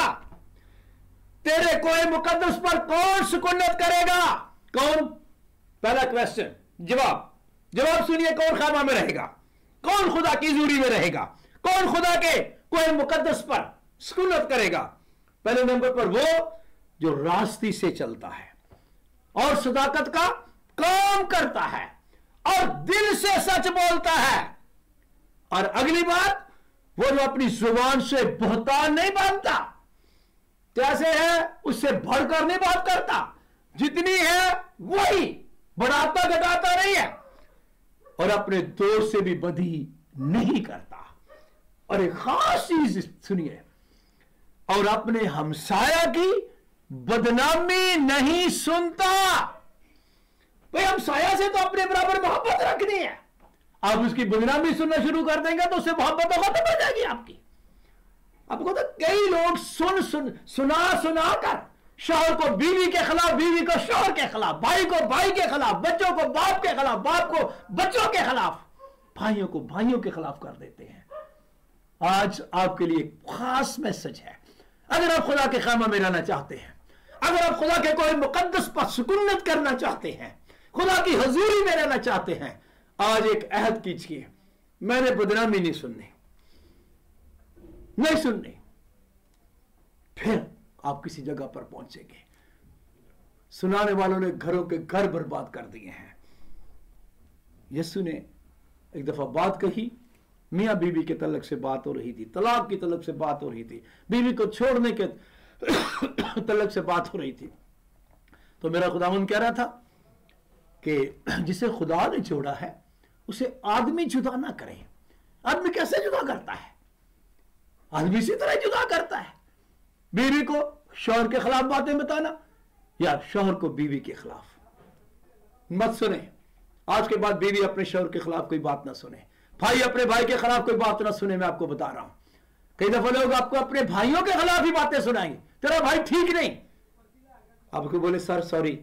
तेरे कोई मुकद्दस पर कौन सुकुन्नत करेगा? कौन? पहला क्वेश्चन। जवाब सुनिए, कौन खैमा में रहेगा? कौन खुदा की जूरी में रहेगा? कौन खुदा के कोई मुकद्दस पर सुकुन्नत करेगा? पहले नंबर पर वो जो रास्ती से चलता है और सदाकत का काम करता है और दिल से सच बोलता है। और अगली बात, वो जो अपनी जुबान से बहतान नहीं बांधता, कैसे है उससे बढ़कर नहीं बात करता, जितनी है वही, बढ़ाता घटाता नहीं है, और अपने दोस्त से भी बदी नहीं करता। और एक खास चीज सुनिए, और अपने हमसाया की बदनामी नहीं सुनता। भाई हमसाया से तो अपने बराबर मोहब्बत रखनी है, आप उसकी बदनामी सुनना शुरू कर देंगे तो उससे मोहब्बत तो खत्म हो जाएगी आपकी। आपको तो कई लोग सुना कर शौहर को बीवी के खिलाफ, बीवी को शौहर के खिलाफ, भाई को भाई के खिलाफ, बच्चों को बाप के खिलाफ, बाप को बच्चों के खिलाफ, भाइयों को भाइयों के खिलाफ कर देते हैं। आज आपके लिए खास मैसेज है। अगर आप खुदा के खैमा में रहना चाहते हैं, अगर आप खुदा के कोई मुकद्दस पर सुकुन्नत करना चाहते हैं, खुदा की हजूरी में रहना चाहते हैं, आज एक अहद कीजिए, मैंने बदनामी नहीं सुननी, नहीं सुननी। फिर आप किसी जगह पर पहुंचेंगे। सुनाने वालों ने घरों के घर बर्बाद कर दिए हैं। यीशु ने एक दफा बात कही, मियां बीवी के तलक से बात हो रही थी, तलाक की तलक से बात हो रही थी, बीवी को छोड़ने के तलक से बात हो रही थी। तो मेरा खुदावंद कह रहा था कि जिसे खुदा ने जोड़ा है उसे आदमी जुदा ना करे। आदमी कैसे जुदा करता है? आदमी इसी तरह जुदा करता है। बीवी को शौहर के खिलाफ बातें बताना या शौहर को बीवी के खिलाफ। मत सुने, आज के बाद बीवी अपने शौहर के खिलाफ कोई बात ना सुने, भाई अपने भाई के खिलाफ कोई बात ना सुने। मैं आपको बता रहा हूं, कई दफा लोग आपको अपने भाइयों के खिलाफ ही बातें सुनाएंगे, तेरा भाई ठीक नहीं। आपको बोले सर सॉरी,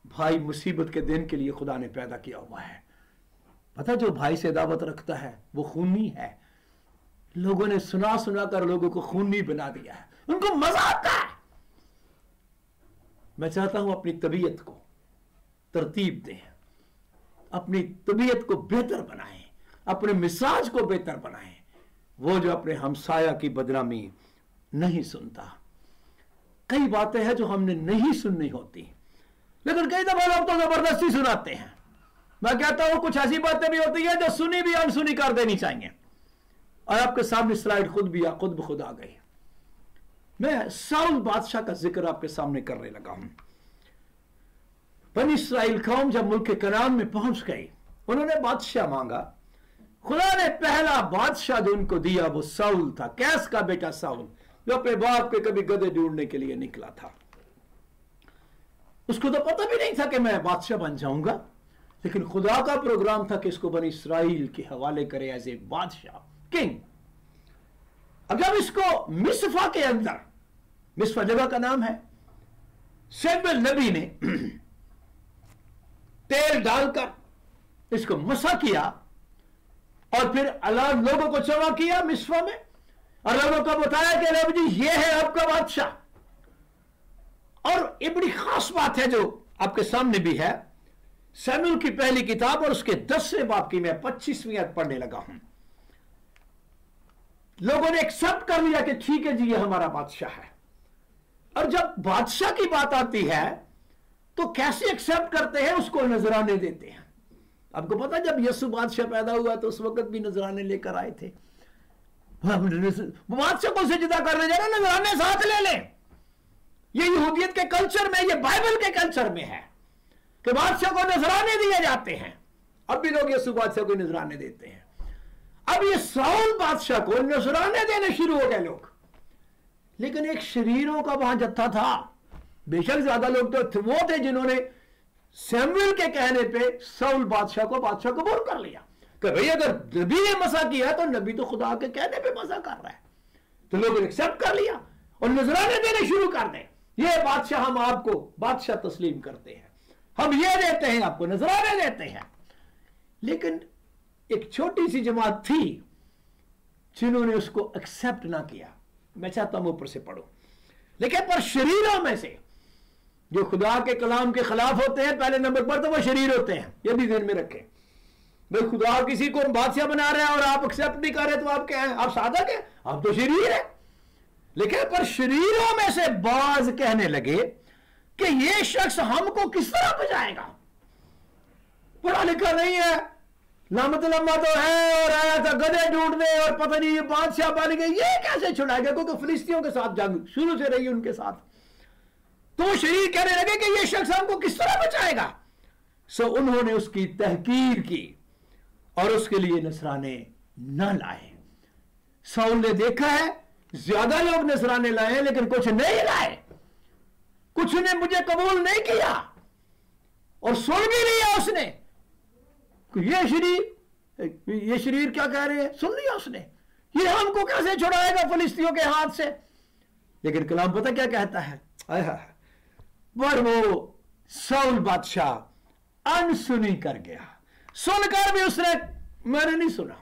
भाई मुसीबत के दिन के लिए खुदा ने पैदा किया हुआ है। पता, जो भाई से दावत रखता है वो खूनी है। लोगों ने सुना सुना कर लोगों को खूनी बना दिया है, उनको मजा आता है। मैं चाहता हूं अपनी तबीयत को तरतीब दें, अपनी तबीयत को बेहतर बनाएं, अपने मिजाज को बेहतर बनाएं। वो जो अपने हमसाया की बदनामी नहीं सुनता। कई बातें हैं जो हमने नहीं सुननी होती, लेकिन कई दफा लोग तो जबरदस्ती सुनाते हैं। मैं कहता हूं कुछ ऐसी बातें भी होती है जो सुनी भी अनसुनी कर देनी चाहिए। और आपके सामने स्लाइड खुद ब खुद आ गई। मैं साउल बादशाह का जिक्र आपके सामने करने लगा हूं। बनी इस्राएल कौम जब मुल्क कनान में पहुंच गई, उन्होंने बादशाह मांगा। खुदा ने पहला बादशाह जो उनको दिया वो साउल था, कैस का बेटा साउल, जो अपने बाप के कभी गधे ढूंढने के लिए निकला था। उसको तो पता भी नहीं था कि मैं बादशाह बन जाऊंगा, लेकिन खुदा का प्रोग्राम था कि इसको बनी इस्राएल के हवाले करे एज ए बादशाह, किंग। अब जब इसको मिस्फा के अंदर, मिस्फा जगह का नाम है, शैमुएल नबी ने तेल डालकर इसको मसा किया और फिर अल्लाह लोगों को जमा किया मिस्वा में और लोगों को बताया कि रब जी ये है आपका बादशाह। और ये बड़ी खास बात है जो आपके सामने भी है, शमूएल की पहली किताब और उसके 10वें बाब की मैं 25वीं आयत पढ़ने लगा हूं। लोगों ने एक्सेप्ट कर लिया कि ठीक है जी ये हमारा बादशाह है। और जब बादशाह की बात आती है तो कैसे एक्सेप्ट करते हैं, उसको नजराने देते हैं। आपको पता जब यीशु बादशाह पैदा हुआ तो उस वक्त भी नजराने लेकर आए थे। बादशाह को सजदा करने जाना, नजराने साथ ले लें। ये यहूदियत के कल्चर में, ये बाइबल के कल्चर में है कि बादशाह को नजराने दिए जाते हैं। अब भी लोग यीशु बादशाह को नजराने देते हैं। अब ये शाऊल बादशाह को नजराने देने शुरू हो गए लोग, लेकिन एक शरीरों का वहां जत्था था। बेशक ज्यादा लोग तो वो थे जिन्होंने शमूएल के कहने पे शाऊल बादशाह को बादशाह कबूल कर लिया कि भाई अगर नबी ने मसा किया तो नबी तो खुदा के कहने पे मसा कर रहा है। तो लोगों ने एक्सेप्ट कर लिया और नजराने देने शुरू कर दें, ये बादशाह हम आपको बादशाह तस्लीम करते हैं, हम ये देते हैं, आपको नजराने देते हैं। लेकिन एक छोटी सी जमात थी जिन्होंने उसको एक्सेप्ट ना किया। मैं चाहता हूं ऊपर से पढ़ो, लेकिन पर शरीरों में से जो खुदा के कलाम के खिलाफ होते हैं, पहले नंबर पर तो वो शरीर होते हैं। ये भी ध्यान में रखें भाई, खुदा किसी को बादशाह बना रहे हैं और आप एक्सेप्ट नहीं कर रहे तो आप क्या हैं? आप साधक हैं, आप तो शरीर है। लेकिन पर शरीरों में से बाज कहने लगे कि ये शख्स हमको किस तरह बचाएगा, पढ़ा लिखा नहीं है, लामत लम्बा तो है और आया था गधे ढूंढने और पता नहीं ये बादशाह बन गए, ये कैसे छुड़ाएगा? क्योंकि फिलिस्तीनियों के साथ जंग शुरू से रही उनके साथ। तो शरीर कहने लगे कि ये शख्स हमको किस तरह बचाएगा। सो उन्होंने उसकी तहकीर की और उसके लिए नसराने न लाए। शाऊल ने देखा है ज्यादा लोग नसराने लाए लेकिन कुछ नहीं लाए, कुछ ने मुझे कबूल नहीं किया और सुन भी लिया उसने। ये शरीर क्या कह रहे हैं, सुन लिया उसने, ये हमको कैसे छुड़ाएगा फिलिस्तीनियों के हाथ से। लेकिन कलाम पता क्या कहता है, पर वो शाऊल बादशाह अनसुनी कर गया। सुनकर भी उसने मैंने नहीं सुना।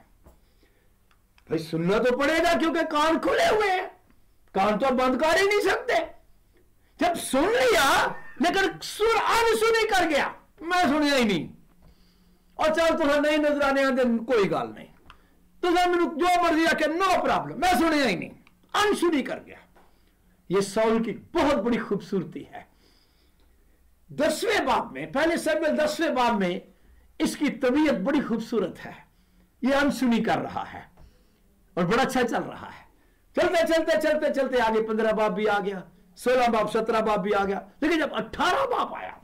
भाई सुनना तो पड़ेगा क्योंकि कान खुले हुए हैं, कान तो बंद कर ही नहीं सकते। जब सुन लिया लेकिन अनसुनी कर गया, मैं सुनिया ही नहीं, और चल तुझे नहीं नजर आने आते कोई गाल नहीं, तुझे मैंने जो मर्जी रखे नो प्रॉब्लम, मैं सुनिया ही नहीं, अनसुनी कर गया। यह शाऊल की बहुत बड़ी खूबसूरती है। 10वें बाब में, पहले शमूएल 10वें बाब में इसकी तबीयत बड़ी खूबसूरत है। यह अनसुनी कर रहा है और बड़ा अच्छा चल रहा है। चलते चलते चलते चलते आगे 15 बाब भी आ गया, 16 बाब 17 बाब भी आ गया। लेकिन जब 18 बाब आया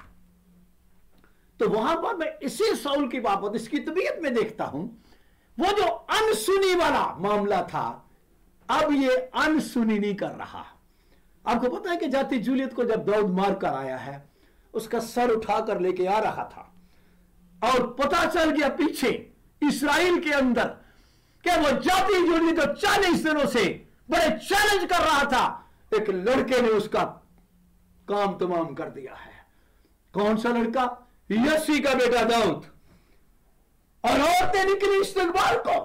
तो वहां पर मैं इसी शाऊल की बाबत इसकी तबीयत में देखता हूं, वो जो अनसुनी वाला मामला था अब ये अनसुनी नहीं कर रहा। आपको पता है कि जाति जूलियत को जब दाऊद मारकर आया है, उसका सर उठाकर लेके आ रहा था और पता चल गया पीछे इस्राएल के अंदर कि वो जाति जूलियत तो 40 दिनों से बड़े चैलेंज कर रहा था, एक लड़के ने उसका काम तमाम कर दिया है। कौन सा लड़का? यसी का बेटा दाऊद। और औरतें निकली इस्तकबाल को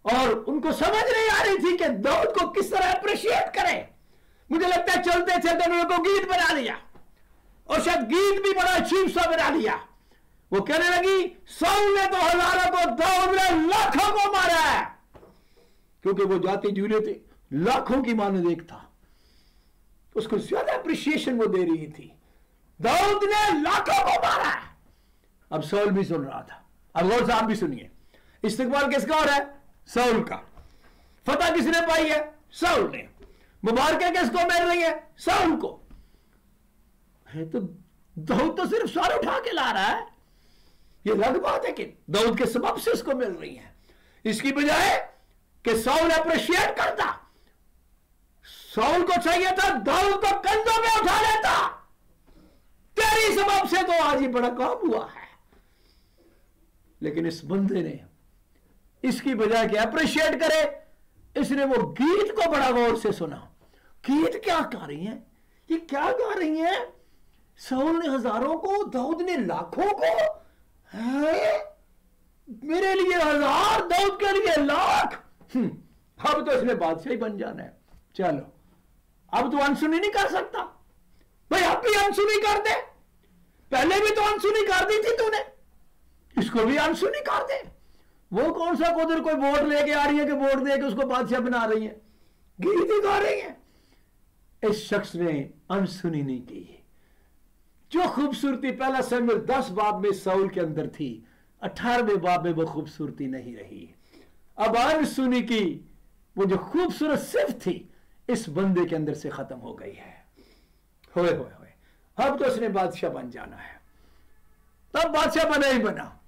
और उनको समझ नहीं आ रही थी कि दाऊद को किस तरह अप्रिशिएट करें। मुझे लगता है चलते चलते उन्होंने को गीत बना लिया और शायद गीत भी बड़ा अजीब सा बना लिया। वो कहने लगी शाऊल ने तो हजारों को, दाऊद ने लाखों को मारा है, क्योंकि वो जाति जूलियत लाखों की माने देख था, उसको ज्यादा अप्रिशिएशन वो दे रही थी। दाऊद ने लाखों को मारा है। अब शाऊल भी सुन रहा था। अब गौर से आप भी सुनिए, इस्तकबाल किसका हो रहा है? शाऊल का। फतह किसने पाई है? शाऊल ने। मुबारकें किसको मिल रही है? शाऊल को। है तो दाऊद तो सिर्फ सर उठा के ला रहा है, ये अलग बात है कि दाऊद के सबब से उसको मिल रही है, इसकी बजाय कि शाऊल अप्रिशिएट करता। शाऊल को चाहिए था दाऊद को कंधों में उठा लेता, तेरी सबब से तो आज ये बड़ा काम हुआ है। लेकिन इस बंदे ने इसकी बजाय कि अप्रिशिएट करे, इसने वो गीत को बड़ा गौर से सुना। गीत क्या गा रही हैं, ये क्या गा रही हैं? साउल ने हजारों को, दाऊद ने लाखों को। है? मेरे लिए 1000, दाऊद के लिए लाख। अब तो इसने बादशाह ही बन जाना है। चलो, अब तो अनसुनी नहीं कर सकता भाई, अब भी अनसुनी कर दे। पहले भी तो अनसुनी कर दी थी तूने, इसको भी अनसुनी कर दे। वो कौन सा उधर कोई वोट लेके आ रही है कि वोट दे के उसको बादशाह बना रही है, गीत ही गा रही है। इस शख्स ने अनसुनी नहीं की। जो खूबसूरती पहला शमूएल 10 बाब में साउल के अंदर थी, 18वें बाब में वो खूबसूरती नहीं रही। अब अनसुनी की वो जो खूबसूरत सिर्फ थी इस बंदे के अंदर से खत्म हो गई है। होए होए होए, अब तो उसने बादशाह बन जाना है। तब बादशाह बना ही बना।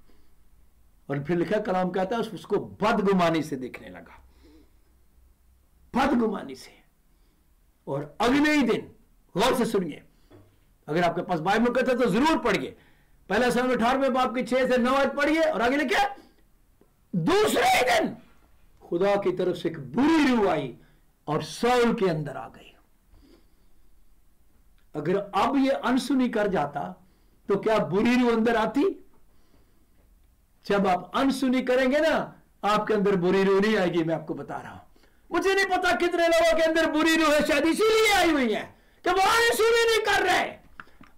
और फिर लिखा, कलाम कहता है उसको बदगुमानी से देखने लगा, बदगुमानी से। और अगले ही दिन, गौर से सुनिए, अगर आपके पास बाइबल कहता तो जरूर पढ़िए। पहला शमूएल 18वें बाब की 6 से 9 आयत पढ़िए। और आगे लिखा, दूसरे ही दिन खुदा की तरफ से एक बुरी रूह आई और साउल के अंदर आ गई। अगर अब ये अनसुनी कर जाता तो क्या बुरी रूह अंदर आती? जब आप अनसुनी करेंगे ना, आपके अंदर बुरी रूह नहीं आएगी। मैं आपको बता रहा हूं, मुझे नहीं पता कितने लोगों के अंदर बुरी रूह है, शायद इसीलिए आई हुई है कि वो अनसुनी नहीं कर रहे।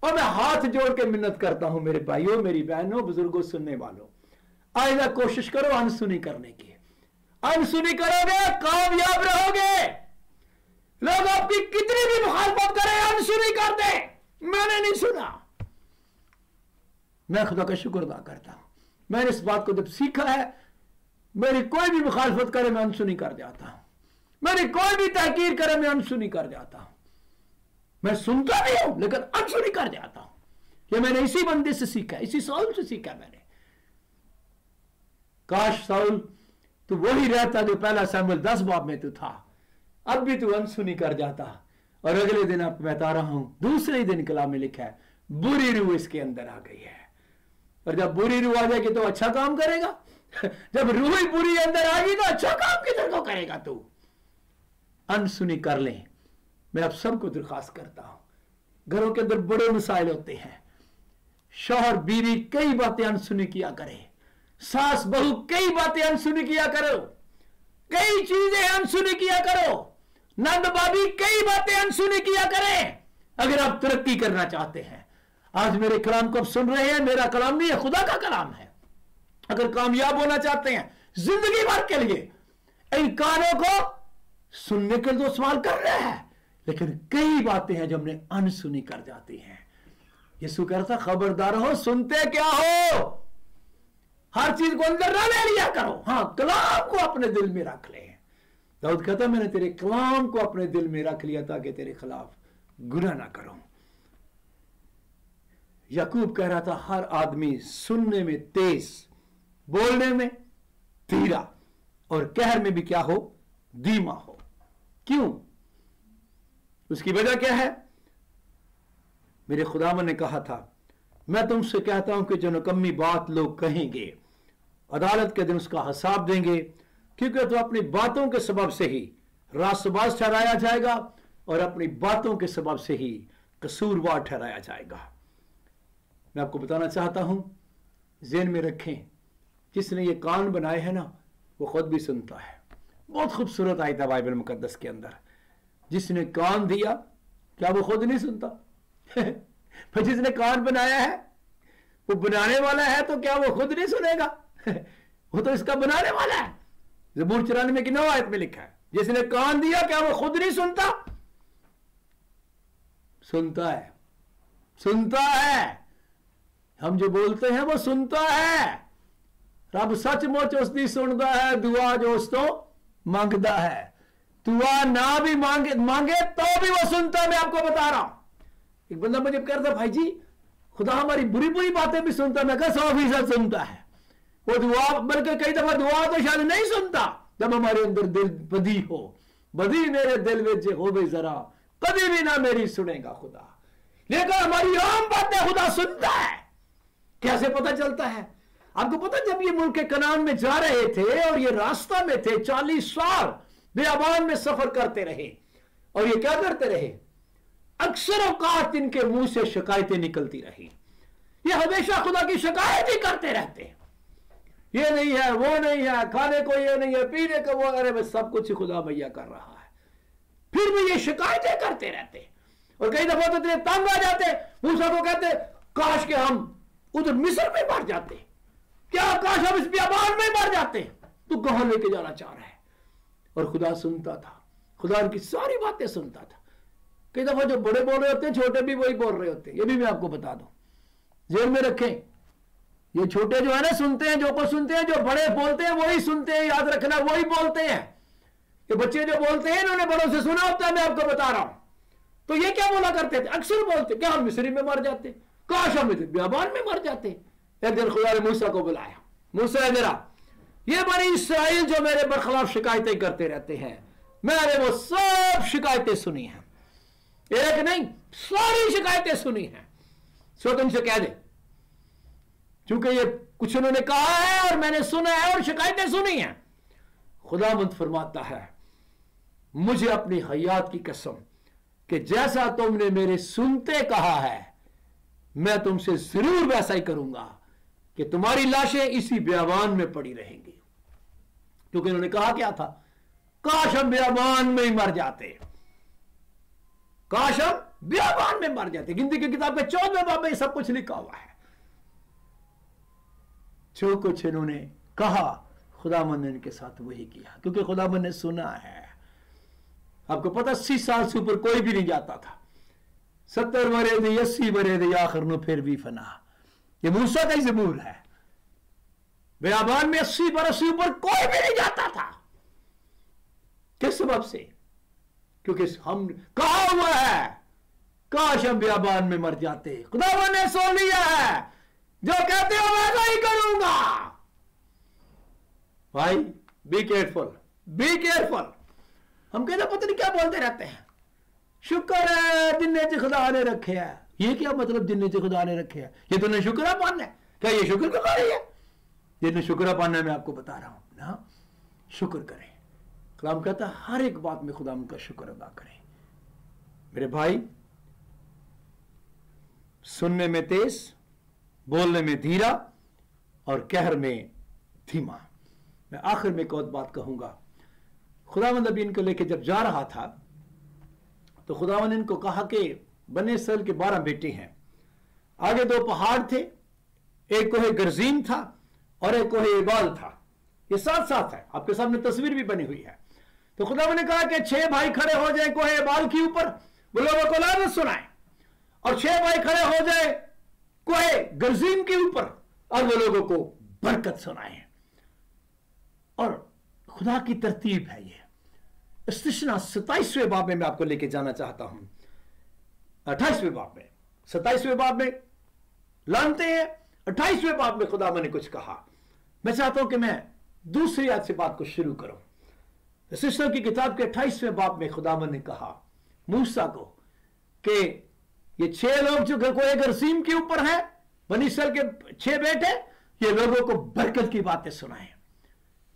और मैं हाथ जोड़ के मिन्नत करता हूं मेरे भाइयों, मेरी बहनों, बुजुर्गों, सुनने वालों, आइंदा कोशिश करो अनसुनी करने की। अनसुनी करोगे कामयाब रहोगे। लोग आपकी कितनी भी मुखालफत करें, अनसुनी कर दे, मैंने नहीं सुना। मैं खुदा का शुक्र अदा करता हूं, मैंने इस बात को जब सीखा है, मेरी कोई भी मुखालफत करे मैं अनसुनी कर जाता हूं, मेरी कोई भी तहकीर करे मैं अनसुनी कर जाता हूं। मैं सुनता भी हूं लेकिन अनसुनी कर जाता हूं। ये मैंने इसी बंदे से सीखा, इसी साउल से सीखा मैंने। काश साउल तू वही रहता जो पहला शमूएल 10 बाब में तू था, अब भी तू अनसुनी कर जाता। और अगले दिन आप मैं बता रहा हूं, दूसरे दिन कलाम में लिखा है बुरी रूह इसके अंदर आ गई है। और जब बुरी रूह आ जाएगी तो अच्छा काम करेगा। जब रूह ही बुरी अंदर आ गई तो अच्छा काम किधर को करेगा तू? अनसुनी कर ले। मैं आप सबको दरखास्त करता हूं, घरों के अंदर बड़े मसाइल होते हैं, शौहर बीवी कई बातें अनसुनी किया करे, सास बहू कई बातें अनसुनी किया करो, कई चीजें अनसुनी किया करो, नंद भाभी कई बातें अनसुनी किया करें अगर आप तरक्की करना चाहते हैं। आज मेरे कलाम को आप सुन रहे हैं, मेरा कलाम नहीं है, खुदा का कलाम है। अगर कामयाब होना चाहते हैं जिंदगी भर के लिए, इन कानों को सुनने के लिए तो सवाल कर रहे हैं, लेकिन कई बातें हैं जो हमने अनसुनी कर जाती हैं। यीशु कहता खबरदार हो, सुनते क्या हो, हर चीज को अंदर ना ले लिया करो, हाँ कलाम को अपने दिल में रख ले। दाऊद कहता मैंने तेरे कलाम को अपने दिल में रख लिया ताकि तेरे खिलाफ गुनाह ना करूं। याकूब कह रहा था हर आदमी सुनने में तेज, बोलने में धीरा, और कहर में भी क्या हो, धीमा हो। क्यों? उसकी वजह क्या है? मेरे खुदावन ने कहा था, मैं तुमसे कहता हूं कि जो नकम्मी बात लोग कहेंगे अदालत के दिन उसका हिसाब देंगे, क्योंकि तो अपनी बातों के सबब से ही रास्तबाज ठहराया जाएगा और अपनी बातों के सबब से ही कसूरवार ठहराया जाएगा। मैं आपको बताना चाहता हूं, ज़हन में रखें, जिसने ये कान बनाए हैं ना वो खुद भी सुनता है। बहुत खूबसूरत आयत है बाइबल मुकद्दस के अंदर, जिसने कान दिया क्या वो खुद नहीं सुनता? पर जिसने कान बनाया है वो बनाने वाला है, तो क्या वो खुद नहीं सुनेगा? वो तो इसका बनाने वाला है। ज़बूर 94 की 9 आयत में लिखा है, जिसने कान दिया क्या वो खुद नहीं सुनता? सुनता है, सुनता है। हम जो बोलते हैं वो सुनता है। रब सचमुच उसकी सुनता है, दुआ जो उस तो मांगता है। दुआ ना भी मांगे तो भी वो सुनता है। मैं आपको बता रहा हूं, एक बंदा मुझे कह रहा था, भाई जी खुदा हमारी बुरी बुरी बातें भी सुनता। मैं कहा 100% सुनता है वो दुआ, बल्कि कई दफा दुआ तो शायद नहीं सुनता जब हमारे अंदर दिल बदी हो। बदी मेरे दिल में हो गई जरा, कभी भी ना मेरी सुनेगा खुदा, लेकिन हमारी आम बातें खुदा सुनता है। कैसे पता चलता है? आपको पता, जब ये मुल्क कनान में जा रहे थे और ये रास्ता में थे, 40 साल बियाबान में सफर करते रहे, और ये क्या करते रहे? अक्सर औकात इनके मुंह से शिकायतें निकलती रही। ये हमेशा खुदा की शिकायत ही करते रहते हैं, ये नहीं है, वो नहीं है, खाने को ये नहीं है, पीने को वो, अरे बस सब कुछ खुदा मैया कर रहा है, फिर भी ये शिकायतें करते रहते। और कई दफा तो इतने तंग आ जाते, मूसा को कहते काश के हम उधर मिस्र में मर जाते, क्या काश हम इस बियाबान में मर जाते, तू कहां लेके जाना चाह रहा है। और खुदा सुनता था, खुदा उनकी सारी बातें सुनता था। कई दफा जो बड़े बोल रहे होते हैं, छोटे भी वही बोल रहे होते हैं। ये भी मैं आपको बता दूं, जेल में रखें, ये छोटे जो है ना सुनते हैं, जो को सुनते हैं, जो बड़े बोलते हैं वही सुनते हैं, याद रखना वही बोलते हैं। ये बच्चे जो बोलते हैं इन्होंने बड़ों से सुना होता है, मैं आपको बता रहा हूं। तो ये क्या बोला करते थे, अक्सर बोलते क्या हम मिस्री में मर जाते, काश हम बियाबान में मर जाते। एक दिन खुदा ने मूसा को बुलाया, मूसा इधर आ, ये बनी इस्राएल जो मेरे बरखिलाफ शिकायतें करते रहते हैं, मैंने वो सब शिकायतें सुनी हैं, एक नहीं सारी शिकायतें सुनी हैं, सो तुमसे कह दे, क्योंकि ये कुछ उन्होंने कहा है और मैंने सुना है और शिकायतें सुनी हैं। खुदावंद फरमाता है, मुझे अपनी हयात की कसम कि जैसा तुमने मेरे सुनते कहा है, मैं तुमसे जरूर वैसा ही करूंगा कि तुम्हारी लाशें इसी बियाबान में पड़ी रहेंगी। क्योंकि उन्होंने कहा क्या था, काश हम बियाबान में ही मर जाते, काश हम बियाबान में मर जाते। गिनती की किताब के 14वें बाब में सब कुछ लिखा हुआ है। जो कुछ इन्होंने कहा खुदावंद ने इनके साथ वही किया, क्योंकि खुदावंद ने सुना है। आपको पता 80 साल से ऊपर कोई भी नहीं जाता था, 70 वरे दे 80 वरे दे आखिर नो फिर भी फना। ये मूसा का ही ज़बूर है, बियाबान में 80 बरस से ऊपर कोई भी नहीं जाता था। किस सबब से? क्योंकि हम कहा हुआ है काश हम बियाबान में मर जाते। खुदावंद ने सुन लिया है, जो कहते हो वैसा ही करूंगा। भाई बी केयरफुल, बी केयरफुल। हम कहते पता नहीं क्या बोलते रहते हैं, शुक्र है जिन्ने च खुदा ने रखे है। ये क्या मतलब जिन्ने च खुदा ने रखे है? ये तो शुक्रापान है। क्या ये शुक्र गुजारी है? जिन्हें शुक्रापान है, मैं आपको बता रहा हूं ना, शुक्र करें। कलाम कहता है हर एक बात में खुदा उनका शुक्र अदा करें। मेरे भाई, सुनने में तेज, बोलने में धीरा और कहर में धीमा। मैं आखिर में एक और बात कहूंगा। खुदावंद अभी इनको लेके जब जा रहा था तो खुदावंद ने इनको कहा कि बने इस्राएल के 12 बेटे हैं, आगे 2 पहाड़ थे, एक कोहे गर्जीम था और एक कोहे एबाल था। ये साथ साथ है, आपके सामने तस्वीर भी बनी हुई है। तो खुदावंद ने कहा कि 6 भाई खड़े हो जाए कोहे एबाल के ऊपर, वो लोगों को लानत सुनाए, और 6 भाई खड़े हो जाए कोहे गर्जीम के ऊपर और वो लोगों को बरकत सुनाए। और खुदा की तरतीब है ये। इस्तिशना 27वें बाब में मैं आपको लेके जाना चाहता हूं, 28वें बाब में, 27वें बाब में लानते हैं, 28वें बाब में खुदा ने कुछ कहा। मैं चाहता हूं कि मैं दूसरी आयत से बात को शुरू करूं। इस्तिशना की किताब के 28वें बाब में खुदा ने कहा मूसा को कि ये 6 लोग जो कोहे गर्जीम के ऊपर है, बनी इस्राएल के 6 बेटे, ये लोगों को बरकत की बातें सुनाएं।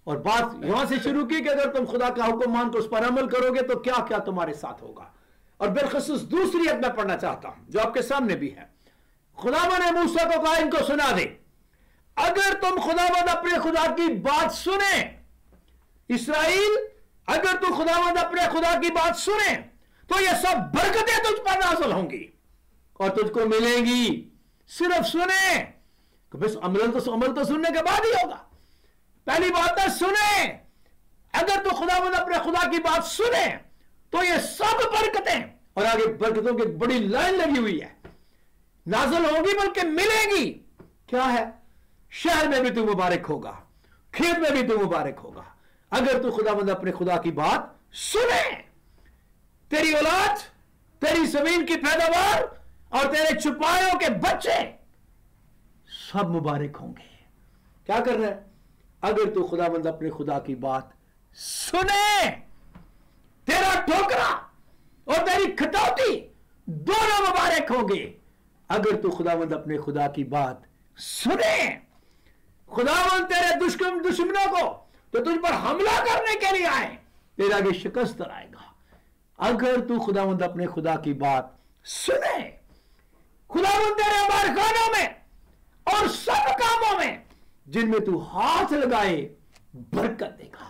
और बात यहां से शुरू की कि अगर तुम खुदा का हुक्म मान तो उस पर अमल करोगे तो क्या क्या तुम्हारे साथ होगा। और बिलखुसूस दूसरी आयत मैं पढ़ना चाहता हूं जो आपके सामने भी है। खुदावंद ने मूसा को कहा इनको सुना दे, अगर तुम खुदावंद अपने खुदा की बात सुने, इस्राएल अगर तू खुदावंद अपने खुदा की बात सुने तो ये सब बरकतें तुझ पर नाज़िल होंगी और तुझको मिलेंगी। सिर्फ सुने, बस अमल तो सुनने के बाद ही होगा। पहली बात है सुने, अगर तू खुदावंद अपने खुदा की बात सुने तो ये सब बरकतें, और आगे बरकतों की बड़ी लाइन लगी हुई है, नाज़िल होगी बल्कि मिलेगी। क्या है? शहर में भी तू मुबारक होगा, खेत में भी तू मुबारक होगा, अगर तू खुदावंद अपने खुदा की बात सुने। तेरी औलाद, तेरी जमीन की पैदावार और तेरे चुपायों के बच्चे सब मुबारक होंगे। क्या कर रहे हैं? अगर तू खुदावंद अपने खुदा की बात सुने, तेरा ठोकरा और तेरी खटौती दोनों मुबारक होंगे। अगर तू खुदावंद अपने खुदा की बात सुने, खुदावंद तेरे दुश्मनों को तो तुझ पर हमला करने के लिए आए, तेरे आगे शिकस्त आएगा। अगर तू खुदावंद अपने खुदा की बात सुने। खुदावंद तेरे बारखानों में और सब कामों में जिनमें तू हाथ लगाए बरकत देगा।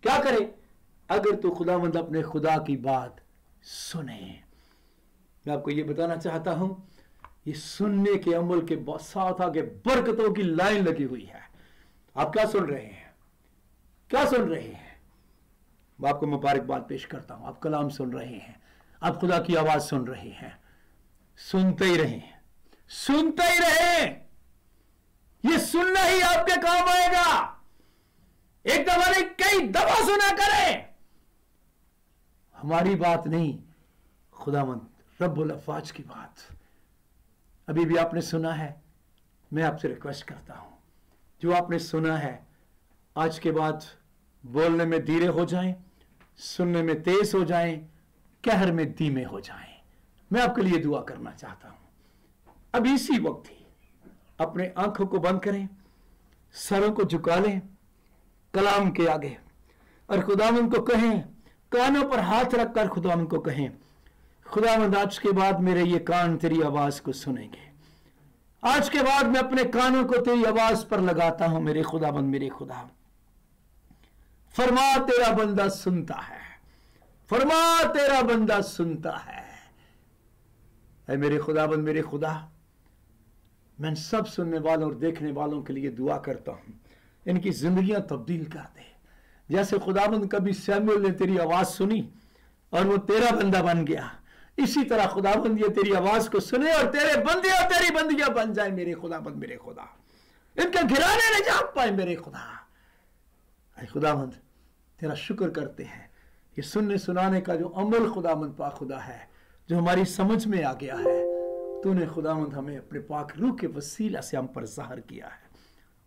क्या करे? अगर तू खुदावंद अपने खुदा की बात सुने। मैं आपको यह बताना चाहता हूं, ये सुनने के अमल के साथ आगे बरकतों की लाइन लगी हुई है। आप क्या सुन रहे हैं? क्या सुन रहे हैं? मैं आपको मुबारकबाद पेश करता हूं। आप कलाम सुन रहे हैं, आप खुदा की आवाज सुन रहे हैं। सुनते ही रहें, सुनते ही रहें। ये सुनना ही आपके काम आएगा। एक दफा नहीं, कई दफा सुना करें। हमारी बात नहीं, खुदावंद रब्बुल अफ़वाज की बात। अभी भी आपने सुना है, मैं आपसे रिक्वेस्ट करता हूं, जो आपने सुना है आज के बाद बोलने में धीरे हो जाएं, सुनने में तेज हो जाएं, कहर में धीमे हो जाएं। मैं आपके लिए दुआ करना चाहता हूं। अब इसी वक्त ही अपने आंखों को बंद करें, सरों को झुका लें कलाम के आगे और खुदावंद को कहें, कानों पर हाथ रखकर खुदावंद को कहें, खुदावंद आज के बाद मेरे ये कान तेरी आवाज को सुनेंगे। आज के बाद मैं अपने कानों को तेरी आवाज पर लगाता हूं। मेरे खुदावंद, मेरे खुदा, फरमा तेरा बंदा सुनता है, फरमा तेरा बंदा सुनता है। ऐ मेरे खुदावंद, मेरे खुदा, मैं सब सुनने वालों और देखने वालों के लिए दुआ करता हूं, इनकी जिंदगियां तब्दील कर दे। जैसे खुदावंद कभी सैमुएल ने तेरी आवाज सुनी और वो तेरा बंदा बन गया, इसी तरह खुदावंद ये तेरी आवाज को सुने और तेरे बंदे और तेरी बंदियां बन जाए। मेरे खुदावंद, मेरे खुदा, इनके घिराने न जा पाए। मेरे खुदा, ऐ खुदावंद तेरा शुक्र करते हैं, ये सुनने सुनाने का जो अमल खुदावंद पाक खुदा है, जो हमारी समझ में आ गया है, तूने खुदावंद हमें अपने पाक रूह के वसीला से हम पर ज़ाहिर किया है।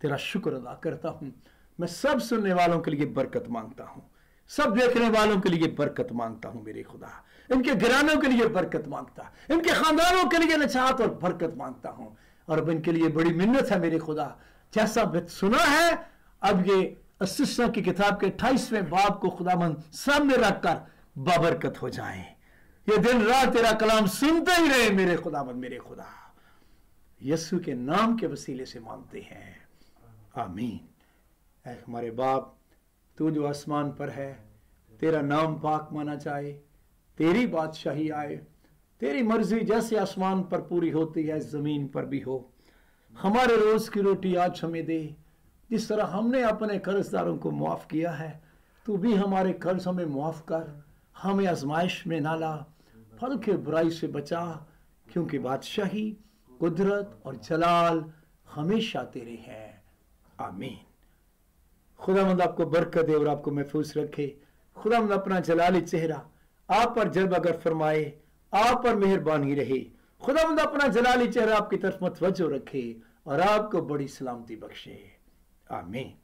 तेरा शुक्र अदा करता हूं। मैं सब सुनने वालों के लिए बरकत मांगता हूं, सब देखने वालों के लिए बरकत मांगता हूं। मेरे खुदा, इनके घरानों के लिए बरकत मांगता, इनके खानदानों के लिए नजात और बरकत मांगता हूं। और अब इनके लिए बड़ी मिन्नत है मेरे खुदा, जैसा सुना है अब ये असिस्टा की किताब के 28वें बाब को खुदावंद सामने रखकर बाबरकत हो जाए। ये दिन रात तेरा कलाम सुनते ही रहे। मेरे खुदावंद, मेरे खुदा, यीशु के नाम के वसीले से मांगते हैं, आमीन। ऐ हमारे बाप, तू जो आसमान पर है, तेरा नाम पाक माना जाए, तेरी बादशाही आए, तेरी मर्जी जैसे आसमान पर पूरी होती है जमीन पर भी हो। हमारे रोज की रोटी आज हमें दे, जिस तरह हमने अपने कर्जदारों को माफ किया है, तू भी हमारे कर्ज हमें माफ कर। हमें आजमाइश में ना ला, फल के बुराई से बचा, क्योंकि बादशाही, कुदरत और जलाल हमेशा तेरे हैं, आमीन। खुदावंद आपको बरकत दे और आपको महफूज रखे। खुदावंद अपना जलाली चेहरा आप पर जलवा फरमाए, आप पर मेहरबानी रहे। खुदावंद अपना जलाली चेहरा आपकी तरफ मतवज्जो रखे और आपको बड़ी सलामती बख्शे, आमीन।